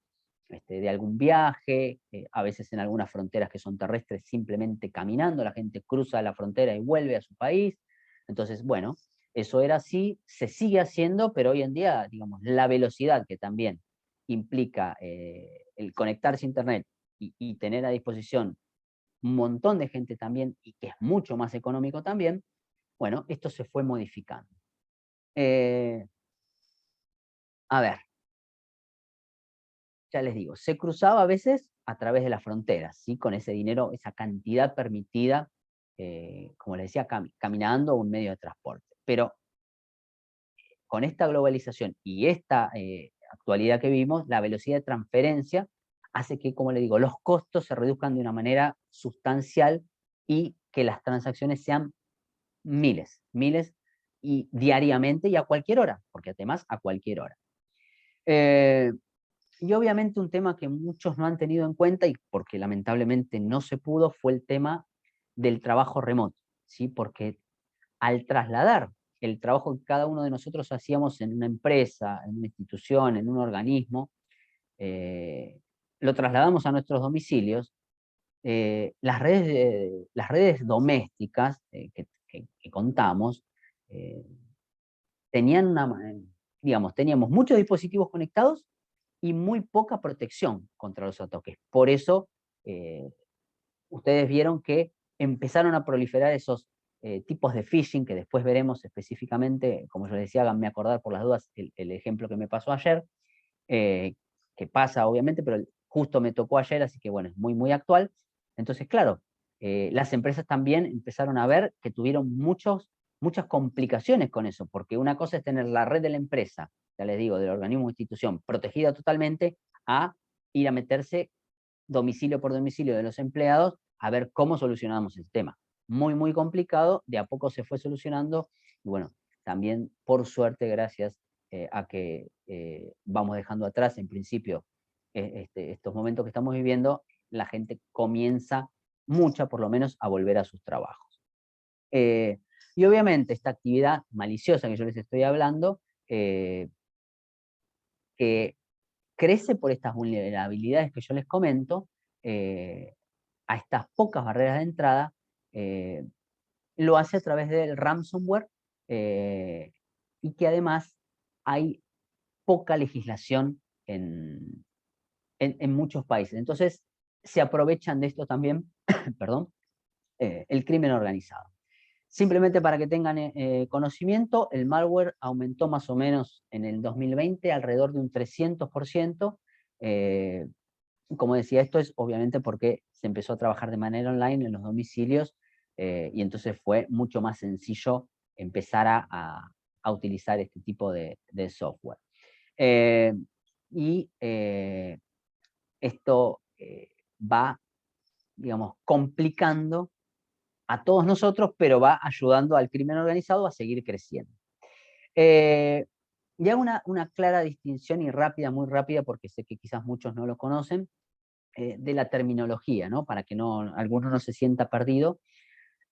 de algún viaje, a veces en algunas fronteras que son terrestres, simplemente caminando, la gente cruza la frontera y vuelve a su país. Entonces, bueno, eso era así, se sigue haciendo, pero hoy en día, digamos, la velocidad que también implica el conectarse a Internet y tener a disposición un montón de gente también, y que es mucho más económico también, bueno, esto se fue modificando. A ver, ya les digo, se cruzaba a veces a través de las fronteras, ¿sí? Con ese dinero, esa cantidad permitida, como les decía, caminando o un medio de transporte. Pero con esta globalización y esta actualidad que vimos, la velocidad de transferencia hace que, como les digo, los costos se reduzcan de una manera sustancial y que las transacciones sean miles, y diariamente y a cualquier hora, porque además a cualquier hora. Y obviamente un tema que muchos no han tenido en cuenta, y porque lamentablemente no se pudo, fue el tema del trabajo remoto, ¿sí? Porque al trasladar el trabajo que cada uno de nosotros hacíamos en una empresa, en una institución, en un organismo, lo trasladamos a nuestros domicilios. Las redes domésticas que contamos tenían digamos, teníamos muchos dispositivos conectados y muy poca protección contra los ataques. Por eso, ustedes vieron que empezaron a proliferar esos tipos de phishing, que después veremos específicamente, como yo les decía, háganme acordar por las dudas el ejemplo que me pasó ayer, que pasa obviamente, pero justo me tocó ayer, así que bueno, es muy, muy actual. Entonces, claro, las empresas también empezaron a ver que tuvieron muchas complicaciones con eso, porque una cosa es tener la red de la empresa, ya les digo, del organismo o institución, protegida totalmente, a ir a meterse domicilio por domicilio de los empleados a ver cómo solucionamos el tema. Muy, muy complicado, de a poco se fue solucionando, y bueno, también por suerte, gracias a que vamos dejando atrás en principio estos momentos que estamos viviendo, la gente comienza, mucha por lo menos, a volver a sus trabajos. Y obviamente esta actividad maliciosa que yo les estoy hablando, que crece por estas vulnerabilidades que yo les comento, a estas pocas barreras de entrada, lo hace a través del ransomware, y que además hay poca legislación en muchos países. Entonces, se aprovechan de esto también, perdón, el crimen organizado. Simplemente para que tengan conocimiento, el malware aumentó más o menos en el 2020 alrededor de un 300%. Como decía, esto es obviamente porque se empezó a trabajar de manera online en los domicilios, y entonces fue mucho más sencillo empezar a utilizar este tipo de software. Y esto va, digamos, complicando a todos nosotros, pero va ayudando al crimen organizado a seguir creciendo. Y hago una clara distinción y rápida, muy rápida, porque sé que quizás muchos no lo conocen, de la terminología, ¿no? Para que alguno no se sienta perdido.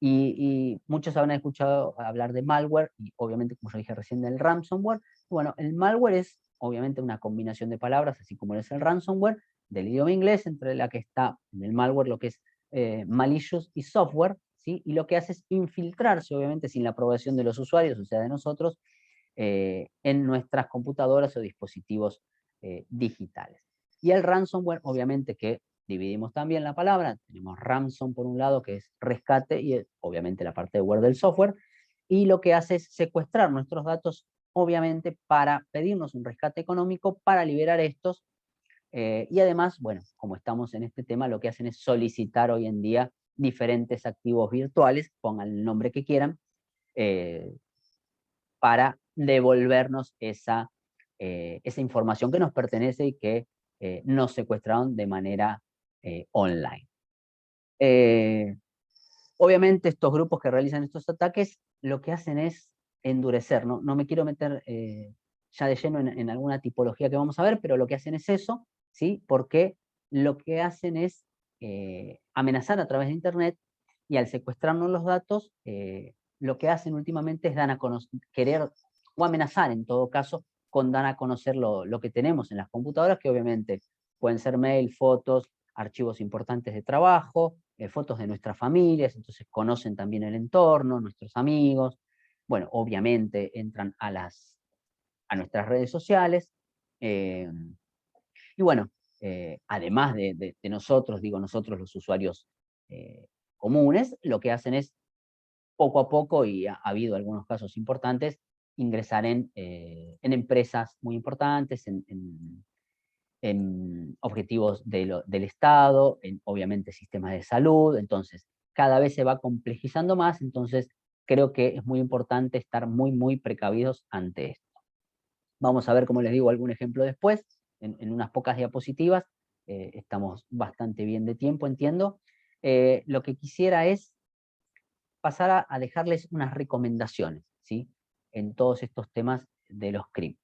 Y muchos habrán escuchado hablar de malware, y obviamente, como yo dije recién, del ransomware. Bueno, el malware es obviamente una combinación de palabras, así como es el ransomware, del idioma inglés, entre la que está en el malware lo que es malicious y software, ¿sí? Y lo que hace es infiltrarse, obviamente sin la aprobación de los usuarios, o sea, de nosotros, en nuestras computadoras o dispositivos digitales. Y el ransomware, obviamente que dividimos también la palabra, tenemos ransom por un lado, que es rescate, y obviamente la parte de ware del software, y lo que hace es secuestrar nuestros datos, obviamente, para pedirnos un rescate económico, para liberar estos, y además, bueno, como estamos en este tema, lo que hacen es solicitar hoy en día diferentes activos virtuales, pongan el nombre que quieran, para devolvernos esa información que nos pertenece y que nos secuestraron de manera online. Obviamente estos grupos que realizan estos ataques lo que hacen es endurecer, no me quiero meter ya de lleno en alguna tipología que vamos a ver, pero lo que hacen es eso, ¿sí? Porque lo que hacen es amenazar a través de Internet, y al secuestrarnos los datos, lo que hacen últimamente es querer, o amenazar en todo caso, con dar a conocer lo que tenemos en las computadoras, que obviamente pueden ser mail, fotos, archivos importantes de trabajo, fotos de nuestras familias, entonces conocen también el entorno, nuestros amigos, bueno, obviamente entran a nuestras redes sociales, y bueno, además de nosotros, digo nosotros los usuarios comunes, lo que hacen es poco a poco, y ha habido algunos casos importantes, ingresar en empresas muy importantes, en objetivos del Estado, en obviamente sistemas de salud, entonces cada vez se va complejizando más, entonces creo que es muy importante estar muy precavidos ante esto. Vamos a ver, como les digo, algún ejemplo después, en unas pocas diapositivas, estamos bastante bien de tiempo, entiendo. Lo que quisiera es pasar a dejarles unas recomendaciones, ¿sí? En todos estos temas de los criptos.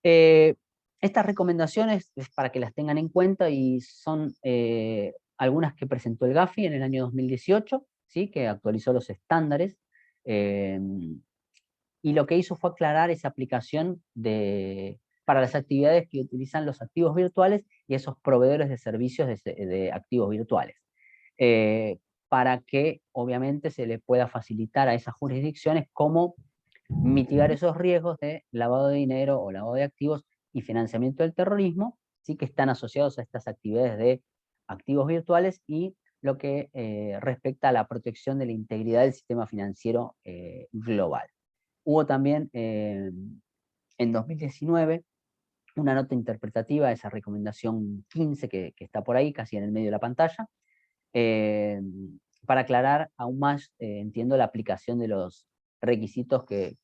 Estas recomendaciones es para que las tengan en cuenta, y son algunas que presentó el Gafi en el año 2018, ¿sí? Que actualizó los estándares, y lo que hizo fue aclarar esa aplicación para las actividades que utilizan los activos virtuales y esos proveedores de servicios de activos virtuales, para que obviamente se le pueda facilitar a esas jurisdicciones cómo mitigar esos riesgos de lavado de dinero o lavado de activos y financiamiento del terrorismo, sí, que están asociados a estas actividades de activos virtuales, y lo que respecta a la protección de la integridad del sistema financiero global. Hubo también en 2019 una nota interpretativa, esa recomendación 15 que está por ahí, casi en el medio de la pantalla, para aclarar aún más, entiendo, la aplicación de los requisitos que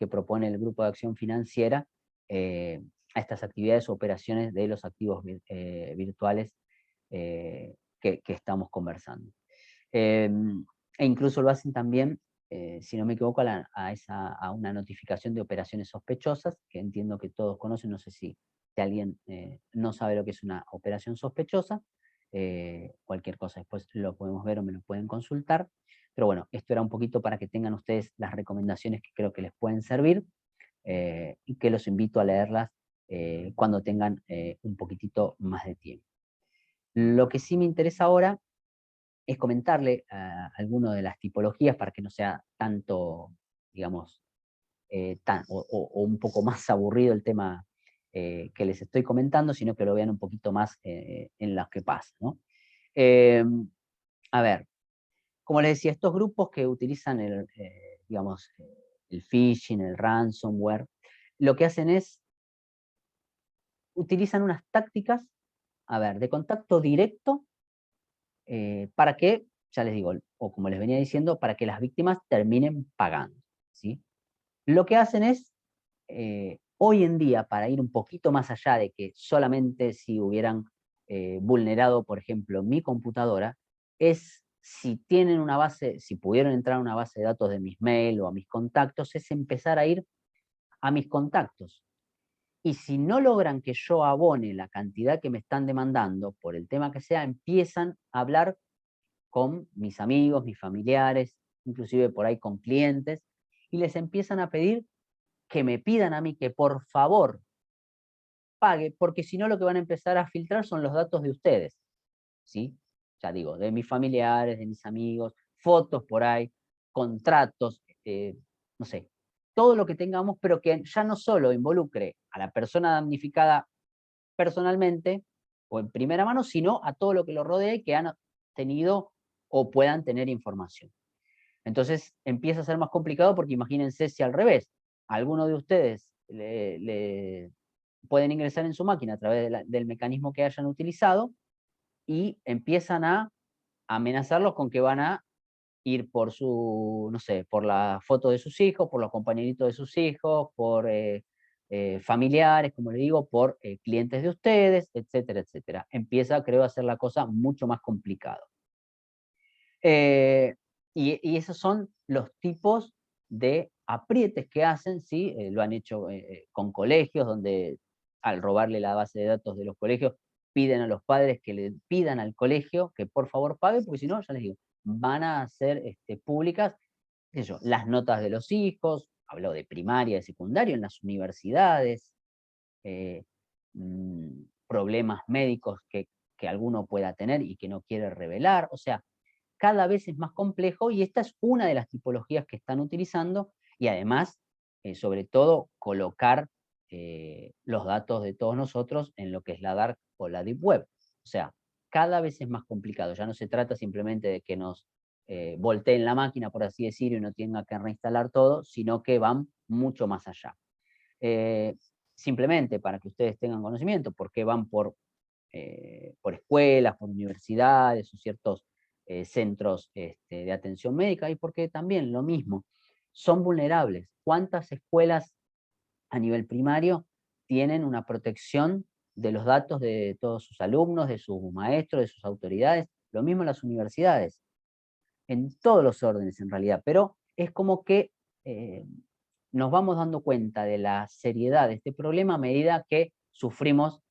propone el Grupo de Acción Financiera a estas actividades o operaciones de los activos virtuales que estamos conversando. E incluso lo hacen también, si no me equivoco, a una notificación de operaciones sospechosas, que entiendo que todos conocen, no sé si alguien no sabe lo que es una operación sospechosa. Cualquier cosa después lo podemos ver o me lo pueden consultar, pero bueno, esto era un poquito para que tengan ustedes las recomendaciones que creo que les pueden servir, y que los invito a leerlas cuando tengan un poquitito más de tiempo. Lo que sí me interesa ahora es comentarle algunas de las tipologías, para que no sea tanto, digamos, o un poco más aburrido el tema que les estoy comentando, sino que lo vean un poquito más en los que pasa, ¿no? A ver, como les decía, estos grupos que utilizan digamos, el phishing, el ransomware, lo que hacen es, utilizan unas tácticas, a ver, de contacto directo, para que, ya les digo, o como les venía diciendo, para que las víctimas terminen pagando, ¿sí? Lo que hacen es, hoy en día, para ir un poquito más allá de que solamente si hubieran vulnerado, por ejemplo, mi computadora, es si tienen una base, si pudieron entrar a una base de datos de mis mail o a mis contactos, es empezar a ir a mis contactos. Y si no logran que yo abone la cantidad que me están demandando, por el tema que sea, empiezan a hablar con mis amigos, mis familiares, inclusive por ahí con clientes, y les empiezan a pedir que me pidan a mí que por favor pague, porque si no lo que van a empezar a filtrar son los datos de ustedes, ¿sí? Ya digo, de mis familiares, de mis amigos, fotos por ahí, contratos, no sé, todo lo que tengamos, pero que ya no solo involucre a la persona damnificada personalmente o en primera mano, sino a todo lo que lo rodea y que han tenido o puedan tener información. Entonces empieza a ser más complicado porque imagínense si al revés, alguno de ustedes le pueden ingresar en su máquina a través del mecanismo que hayan utilizado y empiezan a amenazarlos con que van a ir por su, no sé, por la foto de sus hijos, por los compañeritos de sus hijos, por familiares, como le digo, por clientes de ustedes, etcétera, etcétera. Empieza, creo, a ser la cosa mucho más complicada. Y esos son los tipos de aprietes que hacen, ¿sí? Lo han hecho con colegios, donde al robarle la base de datos de los colegios, piden a los padres que le pidan al colegio que por favor pague, porque si no, ya les digo, van a hacer públicas, qué sé yo, las notas de los hijos, hablo de primaria, de secundario, en las universidades, eh, problemas médicos que alguno pueda tener y que no quiere revelar, o sea, cada vez es más complejo y esta es una de las tipologías que están utilizando y además, sobre todo, colocar los datos de todos nosotros en lo que es la dark o la deep web. O sea, cada vez es más complicado. Ya no se trata simplemente de que nos volteen la máquina, por así decirlo, y no tenga que reinstalar todo, sino que van mucho más allá. Simplemente para que ustedes tengan conocimiento, porque van por escuelas, por universidades o ciertos centros de atención médica, y porque también lo mismo, son vulnerables. ¿Cuántas escuelas a nivel primario tienen una protección de los datos de todos sus alumnos, de sus maestros, de sus autoridades? Lo mismo en las universidades, en todos los órdenes en realidad, pero es como que nos vamos dando cuenta de la seriedad de este problema a medida que sufrimos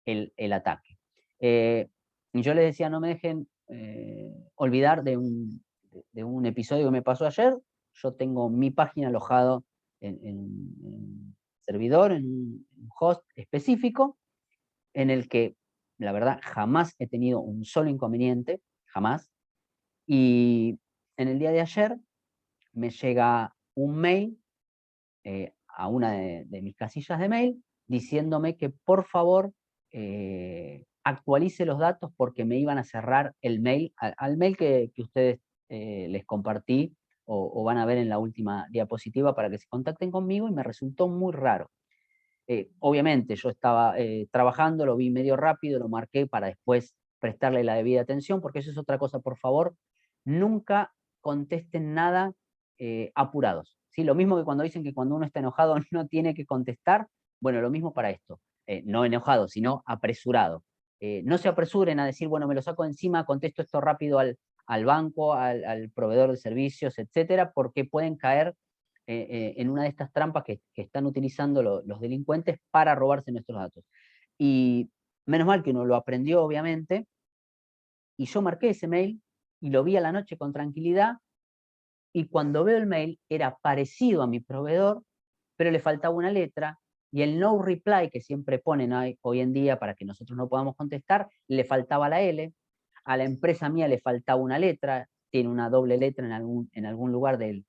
el ataque. Yo les decía, no me dejen olvidar de un episodio que me pasó ayer. Yo tengo mi página alojado en un servidor, en un host específico, en el que, la verdad, jamás he tenido un solo inconveniente, jamás. Y en el día de ayer me llega un mail a una de mis casillas de mail diciéndome que por favor actualice los datos porque me iban a cerrar el mail, al mail que ustedes les compartí o van a ver en la última diapositiva para que se contacten conmigo, y me resultó muy raro. Obviamente yo estaba trabajando, lo vi medio rápido, lo marqué para después prestarle la debida atención, porque eso es otra cosa, por favor, nunca contesten nada apurados. ¿Sí? Lo mismo que cuando dicen que cuando uno está enojado no tiene que contestar, bueno, lo mismo para esto. No enojado, sino apresurado. No se apresuren a decir, bueno, me lo saco encima, contesto esto rápido al banco, al proveedor de servicios, etcétera, porque pueden caer en una de estas trampas que están utilizando los delincuentes para robarse nuestros datos. Y menos mal que uno lo aprendió, obviamente, y yo marqué ese mail y lo vi a la noche con tranquilidad, y cuando veo el mail era parecido a mi proveedor, pero le faltaba una letra, y el no reply que siempre ponen hoy en día para que nosotros no podamos contestar, le faltaba la L, a la empresa mía le faltaba una letra, tiene una doble letra en algún lugar de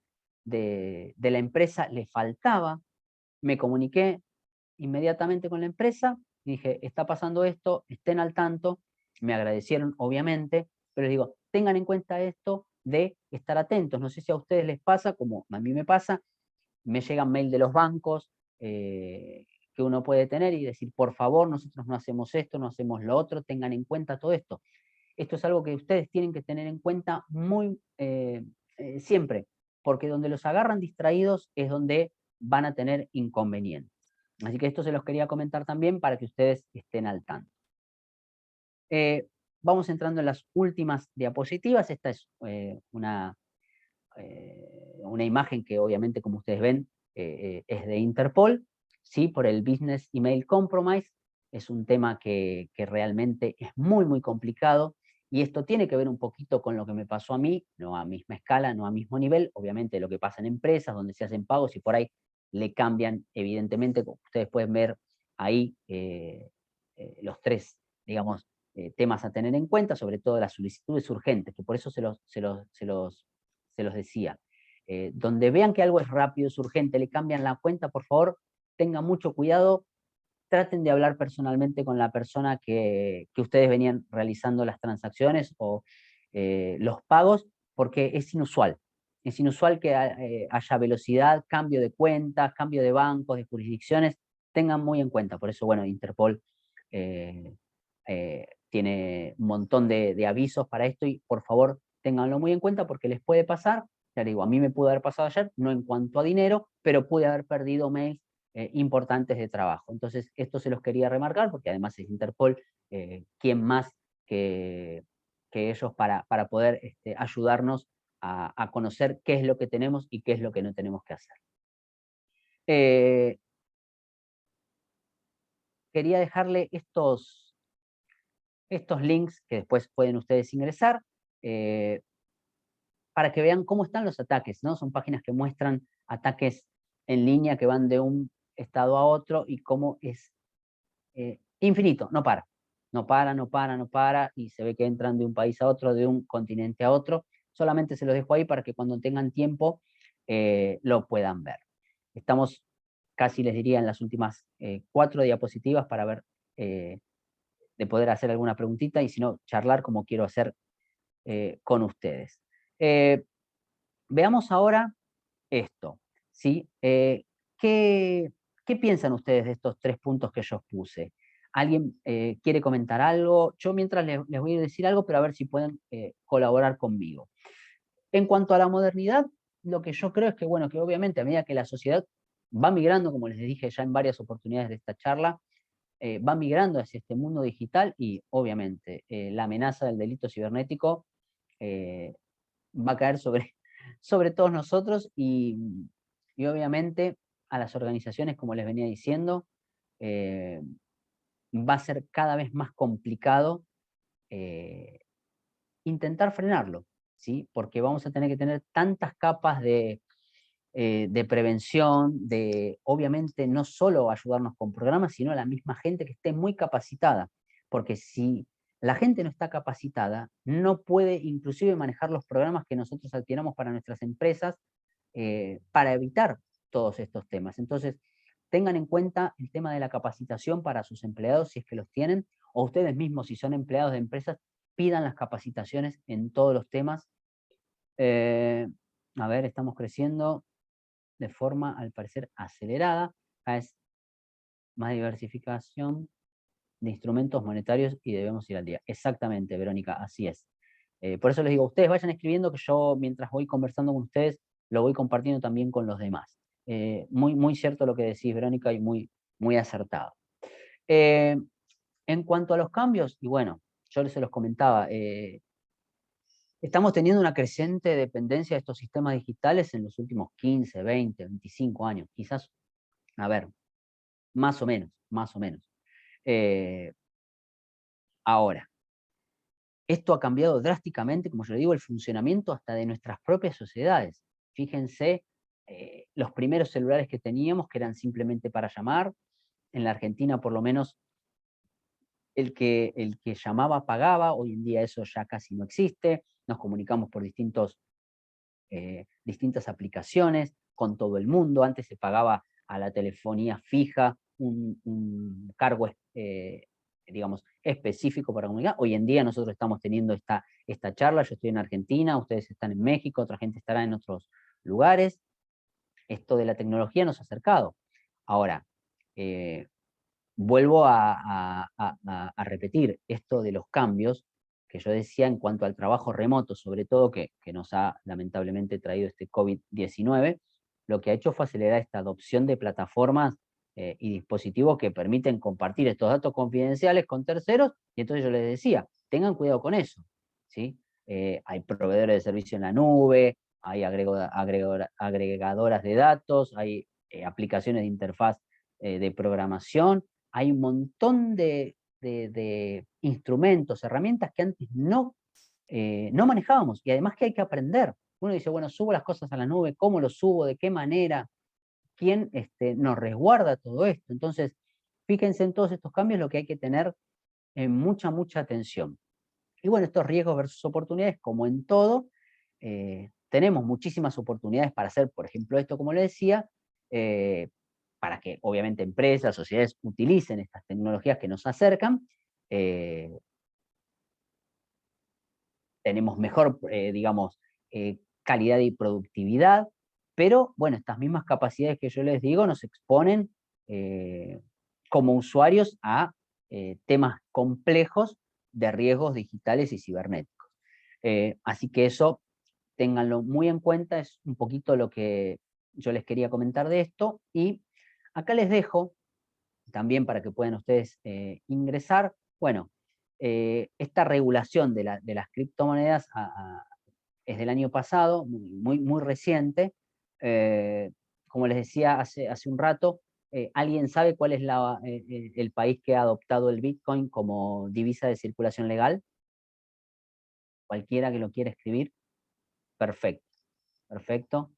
la empresa, le faltaba. Me comuniqué inmediatamente con la empresa, y dije, está pasando esto, estén al tanto, me agradecieron obviamente, pero les digo, tengan en cuenta esto de estar atentos. No sé si a ustedes les pasa, como a mí me pasa, me llegan mail de los bancos que uno puede tener y decir, por favor, nosotros no hacemos esto, no hacemos lo otro, tengan en cuenta todo esto. Esto es algo que ustedes tienen que tener en cuenta muy siempre, porque donde los agarran distraídos es donde van a tener inconvenientes. Así que esto se los quería comentar también para que ustedes estén al tanto. Vamos entrando en las últimas diapositivas. Esta es una imagen que obviamente, como ustedes ven, es de Interpol, ¿sí? Por el Business Email Compromise. Es un tema que realmente es muy, muy complicado, y esto tiene que ver un poquito con lo que me pasó a mí, no a misma escala, no a mismo nivel, obviamente lo que pasa en empresas donde se hacen pagos y por ahí le cambian, evidentemente, como ustedes pueden ver ahí los tres, digamos, temas a tener en cuenta, sobre todo las solicitudes urgentes, que por eso se los decía. Donde vean que algo es rápido, es urgente, le cambian la cuenta, por favor, tengan mucho cuidado, traten de hablar personalmente con la persona que ustedes venían realizando las transacciones o los pagos, porque es inusual. Es inusual que haya velocidad, cambio de cuentas, cambio de bancos, de jurisdicciones, tengan muy en cuenta. Por eso, bueno, Interpol tiene un montón de avisos para esto y por favor ténganlo muy en cuenta porque les puede pasar, ya digo, a mí me pudo haber pasado ayer, no en cuanto a dinero, pero pude haber perdido mails importantes de trabajo. Entonces, esto se los quería remarcar porque además es Interpol, ¿quién más que ellos para poder ayudarnos a conocer qué es lo que tenemos y qué es lo que no tenemos que hacer? Quería dejarle estos links que después pueden ustedes ingresar para que vean cómo están los ataques, ¿no? Son páginas que muestran ataques en línea que van de un estado a otro y cómo es infinito, no para. No para, no para, no para, y se ve que entran de un país a otro, de un continente a otro. Solamente se los dejo ahí para que cuando tengan tiempo lo puedan ver. Estamos casi, les diría, en las últimas 4 diapositivas para ver, de poder hacer alguna preguntita, y si no, charlar como quiero hacer con ustedes. Veamos ahora esto, ¿sí? ¿Qué piensan ustedes de estos 3 puntos que yo puse? ¿Alguien quiere comentar algo? Yo mientras les voy a decir algo, pero a ver si pueden colaborar conmigo. En cuanto a la modernidad, lo que yo creo es que, bueno, que obviamente a medida que la sociedad va migrando, como les dije ya en varias oportunidades de esta charla, va migrando hacia este mundo digital y obviamente la amenaza del delito cibernético va a caer sobre todos nosotros y obviamente a las organizaciones, como les venía diciendo, va a ser cada vez más complicado intentar frenarlo, ¿sí? Porque vamos a tener que tener tantas capas de prevención, de obviamente no solo ayudarnos con programas, sino a la misma gente que esté muy capacitada, porque si la gente no está capacitada, no puede inclusive manejar los programas que nosotros adquiramos para nuestras empresas para evitar todos estos temas. Entonces, tengan en cuenta el tema de la capacitación para sus empleados, si es que los tienen, o ustedes mismos, si son empleados de empresas, pidan las capacitaciones en todos los temas. A ver, estamos creciendo de forma, al parecer, acelerada. Acá es más diversificación de instrumentos monetarios y debemos ir al día. Exactamente, Verónica, así es. Por eso les digo, ustedes vayan escribiendo que yo, mientras voy conversando con ustedes, lo voy compartiendo también con los demás. Muy cierto lo que decís, Verónica, y muy acertado. En cuanto a los cambios, y bueno, yo se los comentaba, estamos teniendo una creciente dependencia de estos sistemas digitales en los últimos 15, 20, 25 años. Quizás, a ver, más o menos, más o menos. Ahora, esto ha cambiado drásticamente, como yo le digo, el funcionamiento hasta de nuestras propias sociedades. Fíjense, los primeros celulares que teníamos, que eran simplemente para llamar, en la Argentina por lo menos el que llamaba pagaba, hoy en día eso ya casi no existe, nos comunicamos por distintas aplicaciones con todo el mundo. Antes se pagaba a la telefonía fija un cargo digamos, específico para comunicar. Hoy en día nosotros estamos teniendo esta charla, yo estoy en Argentina, ustedes están en México, otra gente estará en otros lugares. Esto de la tecnología nos ha acercado. Ahora, vuelvo a repetir esto de los cambios que yo decía en cuanto al trabajo remoto, sobre todo que nos ha lamentablemente traído este COVID-19, lo que ha hecho fue acelerar esta adopción de plataformas y dispositivos que permiten compartir estos datos confidenciales con terceros, y entonces yo les decía, tengan cuidado con eso, ¿sí? Hay proveedores de servicio en la nube, hay agregadoras de datos, hay aplicaciones de interfaz de programación, hay un montón de instrumentos, herramientas que antes no manejábamos, y además que hay que aprender. Uno dice, bueno, subo las cosas a la nube, ¿cómo lo subo? ¿De qué manera? ¿Quién nos resguarda todo esto? Entonces, fíjense en todos estos cambios, lo que hay que tener mucha atención. Y bueno, estos riesgos versus oportunidades, como en todo, tenemos muchísimas oportunidades para hacer, por ejemplo, esto, como le decía, para que obviamente empresas, sociedades utilicen estas tecnologías que nos acercan. Tenemos mejor, digamos, calidad y productividad, pero bueno, estas mismas capacidades que yo les digo nos exponen como usuarios a temas complejos de riesgos digitales y cibernéticos. Así que eso, ténganlo muy en cuenta, es un poquito lo que yo les quería comentar de esto, y acá les dejo, también para que puedan ustedes ingresar, bueno, esta regulación de las criptomonedas es del año pasado, muy reciente. Como les decía hace un rato, ¿alguien sabe cuál es el país que ha adoptado el Bitcoin como divisa de circulación legal? Cualquiera que lo quiera escribir. Perfecto, perfecto.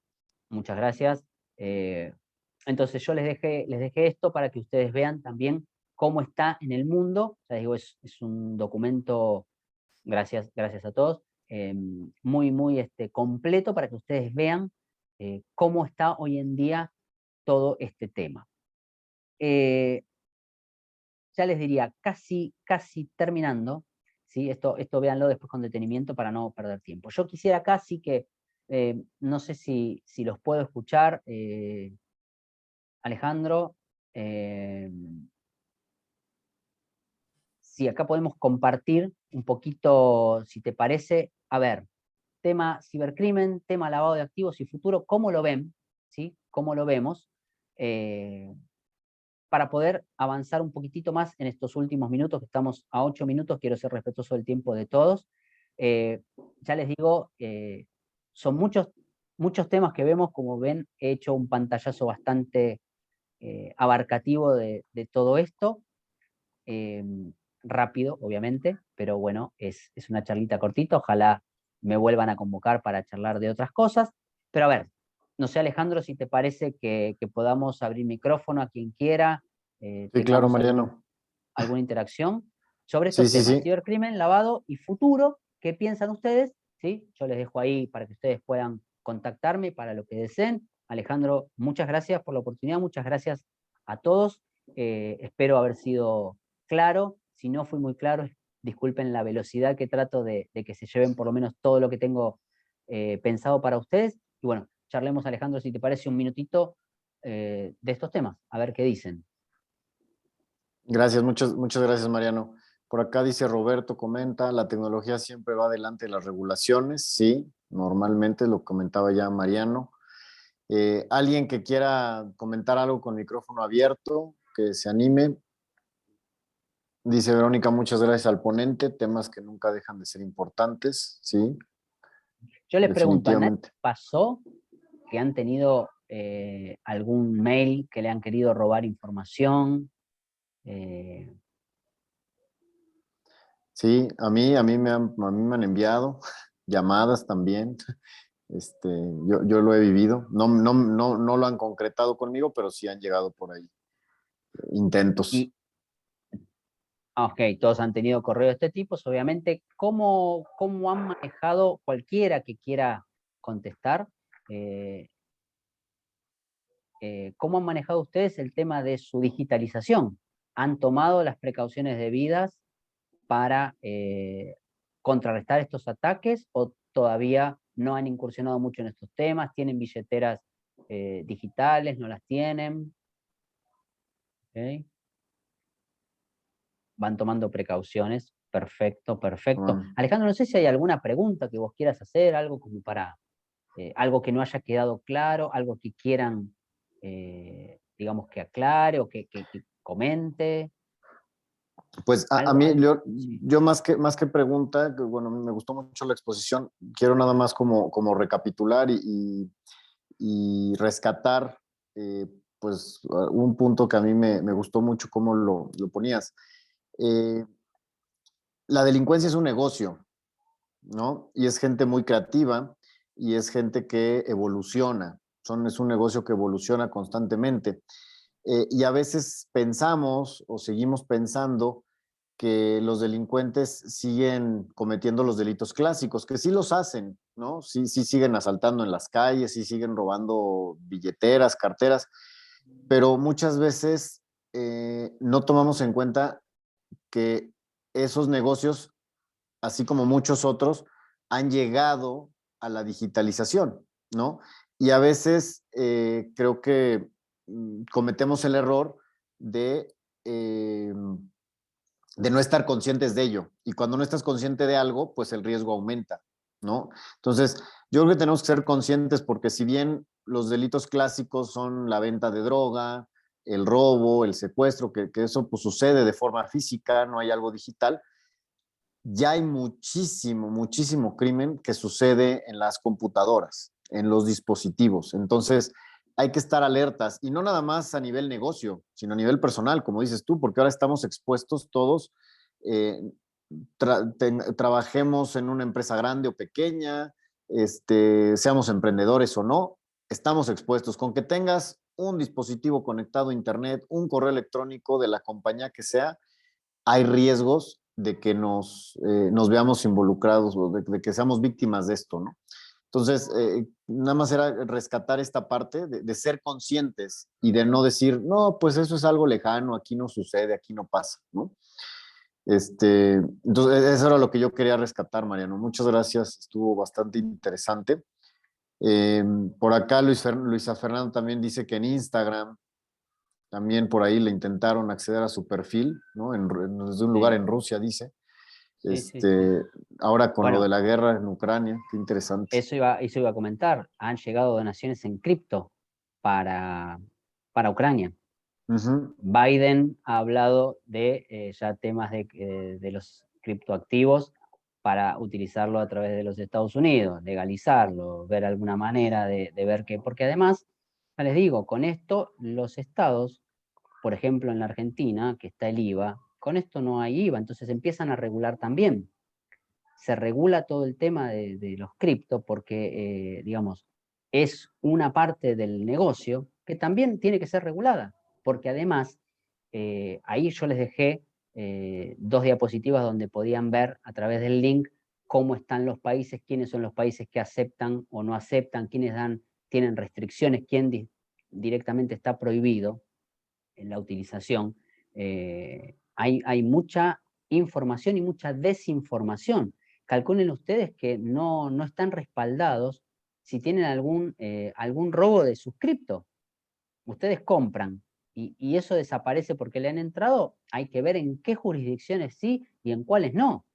Muchas gracias. Entonces yo les dejé esto para que ustedes vean también cómo está en el mundo. Ya digo, es un documento, gracias a todos, muy completo para que ustedes vean cómo está hoy en día todo este tema. Ya les diría, casi terminando, ¿sí? Esto véanlo después con detenimiento para no perder tiempo. Yo quisiera casi que, no sé si los puedo escuchar, Alejandro, si acá podemos compartir un poquito, si te parece, a ver, tema cibercrimen, tema lavado de activos y futuro, ¿cómo lo ven? ¿Sí? ¿Cómo lo vemos? Para poder avanzar un poquitito más en estos últimos minutos, que estamos a 8 minutos, quiero ser respetuoso del tiempo de todos. Ya les digo, son muchos temas que vemos, como ven, he hecho un pantallazo bastante abarcativo de todo esto, rápido, obviamente, pero bueno, es una charlita cortita, ojalá me vuelvan a convocar para charlar de otras cosas, pero a ver, no sé, Alejandro, si te parece que podamos abrir micrófono a quien quiera, Sí, claro, tengamos Mariano. alguna interacción sobre Sí, estos sí, temas, sí. cibercrimen, lavado y futuro. ¿Qué piensan ustedes? ¿Sí? Yo les dejo ahí para que ustedes puedan contactarme para lo que deseen. Alejandro, muchas gracias por la oportunidad, muchas gracias a todos. Espero haber sido claro. Si no fui muy claro, disculpen la velocidad que trato de que se lleven por lo menos todo lo que tengo pensado para ustedes. Y bueno, charlemos, Alejandro, si te parece, un minutito de estos temas, a ver qué dicen. Gracias, muchas gracias, Mariano. Por acá dice Roberto, comenta, la tecnología siempre va delante de las regulaciones. Sí, normalmente lo comentaba ya Mariano. Alguien que quiera comentar algo con micrófono abierto, que se anime. Dice Verónica, muchas gracias al ponente, temas que nunca dejan de ser importantes, sí, Yo les pregunto, ¿a nadie definitivamente. pasó que han tenido algún mail que le han querido robar información? Sí, a mí me han enviado llamadas también. Yo lo he vivido. No lo han concretado conmigo, pero sí han llegado por ahí intentos. Y, ok, todos han tenido correos de este tipo, obviamente. ¿Cómo han manejado, cualquiera que quiera contestar, cómo han manejado ustedes el tema de su digitalización? ¿Han tomado las precauciones debidas para contrarrestar estos ataques o todavía no han incursionado mucho en estos temas? ¿Tienen billeteras digitales? ¿No las tienen? ¿Okay? Van tomando precauciones. Perfecto. Alejandro, no sé si hay alguna pregunta que vos quieras hacer, algo como para, algo que no haya quedado claro, algo que quieran, digamos, que aclare o que comente. Pues a Algo, mí, sí. yo más que pregunta, que bueno, me gustó mucho la exposición, quiero nada más como recapitular y rescatar pues un punto que a mí me gustó mucho cómo lo ponías. La delincuencia es un negocio, ¿no? Y es gente muy creativa y es gente que evoluciona. Es un negocio que evoluciona constantemente. y a veces pensamos o seguimos pensando que los delincuentes siguen cometiendo los delitos clásicos, que sí los hacen, ¿no? Sí, sí siguen asaltando en las calles, sí siguen robando billeteras, carteras, pero muchas veces no tomamos en cuenta que esos negocios, así como muchos otros, han llegado a la digitalización, ¿no? Y a veces creo que cometemos el error de, eh, de no estar conscientes de ello. Y cuando no estás consciente de algo, pues el riesgo aumenta, ¿no? Entonces, yo creo que tenemos que ser conscientes porque si bien los delitos clásicos son la venta de droga, el robo, el secuestro, que eso pues, sucede de forma física, no hay algo digital, ya hay muchísimo, muchísimo crimen que sucede en las computadoras, en los dispositivos. Entonces, hay que estar alertas y no nada más a nivel negocio, sino a nivel personal, como dices tú, porque ahora estamos expuestos todos, eh, trabajemos en una empresa grande o pequeña, seamos emprendedores o no, estamos expuestos. Con que tengas un dispositivo conectado a internet, un correo electrónico de la compañía que sea, hay riesgos de que nos veamos involucrados o de que seamos víctimas de esto, ¿no? Entonces, nada más era rescatar esta parte de ser conscientes y de no decir, no, pues eso es algo lejano, aquí no sucede, aquí no pasa, ¿no? Entonces, eso era lo que yo quería rescatar, Mariano. Muchas gracias, estuvo bastante interesante. Por acá Luisa Fernando también dice que en Instagram también por ahí le intentaron acceder a su perfil, ¿no? Desde un lugar Sí, en Rusia, dice. sí, sí, sí. Ahora con lo de Bueno, la guerra en Ucrania, qué interesante. eso iba a comentar. Han llegado donaciones en cripto para, para Ucrania. Ujú. Biden ha hablado de ya temas de los criptoactivos para utilizarlo a través de los Estados Unidos, legalizarlo, ver alguna manera de ver qué, porque además, ya les digo, con esto los estados, por ejemplo en la Argentina, que está el IVA, con esto no hay IVA, entonces empiezan a regular también. Se regula todo el tema de los criptos porque, digamos, es una parte del negocio que también tiene que ser regulada, porque además, ahí yo les dejé dos diapositivas donde podían ver a través del link cómo están los países, quiénes son los países que aceptan o no aceptan, quiénes tienen restricciones, quién directamente está prohibido en la utilización. Hay mucha información y mucha desinformación. Calculen ustedes que no están respaldados si tienen algún robo de suscripto. Ustedes compran y eso desaparece porque le han entrado. Hay que ver en qué jurisdicciones sí y en cuáles no.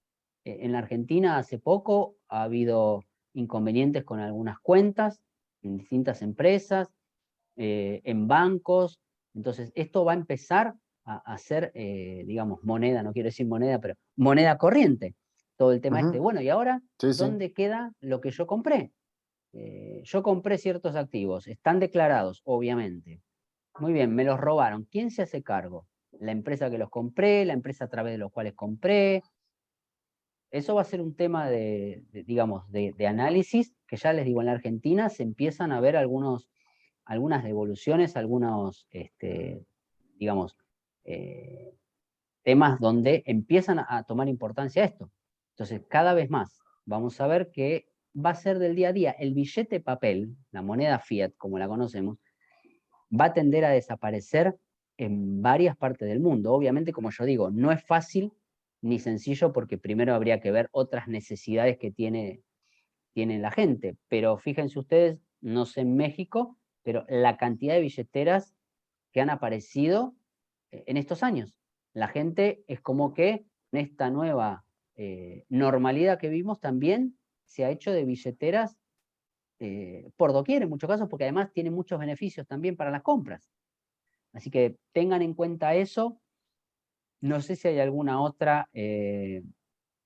En la Argentina hace poco ha habido inconvenientes con algunas cuentas en distintas empresas, en bancos. Entonces, esto va a empezar a ser, digamos, moneda, no quiero decir moneda, pero moneda corriente. Todo el tema Ujú. bueno, y ahora, Sí, sí. ¿dónde queda lo que yo compré? Yo compré ciertos activos, están declarados, obviamente. Muy bien, me los robaron. ¿Quién se hace cargo? La empresa que los compré, la empresa a través de los cuales compré. Eso va a ser un tema digamos, de análisis, que ya les digo, en la Argentina se empiezan a ver algunas devoluciones, algunos, digamos, eh, temas donde empiezan a tomar importancia esto. Entonces, cada vez más vamos a ver que va a ser del día a día. El billete papel, la moneda fiat, como la conocemos, va a tender a desaparecer en varias partes del mundo. Obviamente, como yo digo, no es fácil ni sencillo porque primero habría que ver otras necesidades que tiene la gente. Pero fíjense ustedes, no sé en México, pero la cantidad de billeteras que han aparecido en estos años. La gente es como que en esta nueva normalidad que vimos también se ha hecho de billeteras por doquier en muchos casos, porque además tiene muchos beneficios también para las compras. Así que tengan en cuenta eso. No sé si hay alguna otra,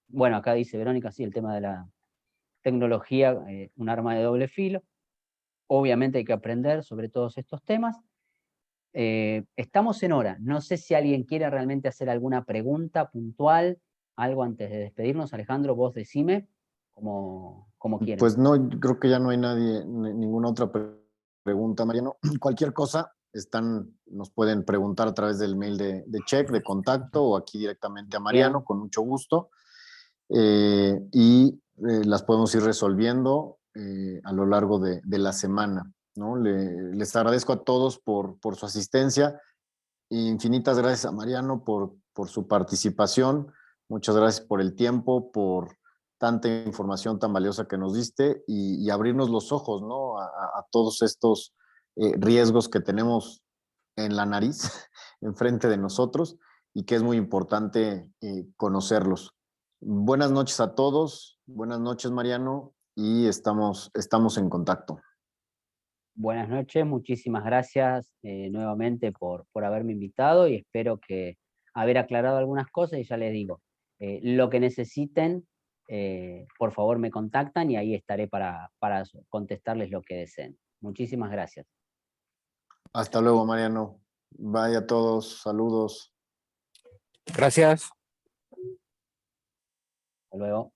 bueno, acá dice Verónica, sí, el tema de la tecnología, un arma de doble filo. Obviamente hay que aprender sobre todos estos temas. Estamos en hora. No sé si alguien quiere realmente hacer alguna pregunta puntual, algo antes de despedirnos. Alejandro, vos decime como quieren. Pues no, creo que ya no hay nadie, ninguna otra pregunta, Mariano. Cualquier cosa, nos pueden preguntar a través del mail de Check, de contacto, o aquí directamente a Mariano, con mucho gusto. Las podemos ir resolviendo a lo largo de la semana, ¿no? Les agradezco a todos por su asistencia. Infinitas gracias a Mariano por su participación. Muchas gracias por el tiempo, por tanta información tan valiosa que nos diste y abrirnos los ojos, ¿no? A todos estos riesgos que tenemos en la nariz, enfrente de nosotros, y que es muy importante conocerlos. Buenas noches a todos. Buenas noches, Mariano, y estamos en contacto. Buenas noches, muchísimas gracias nuevamente por haberme invitado y espero que haber aclarado algunas cosas, y ya les digo, lo que necesiten, por favor me contactan y ahí estaré para contestarles lo que deseen. Muchísimas gracias. Hasta luego, Mariano. Bye a todos. Saludos. Gracias. Hasta luego.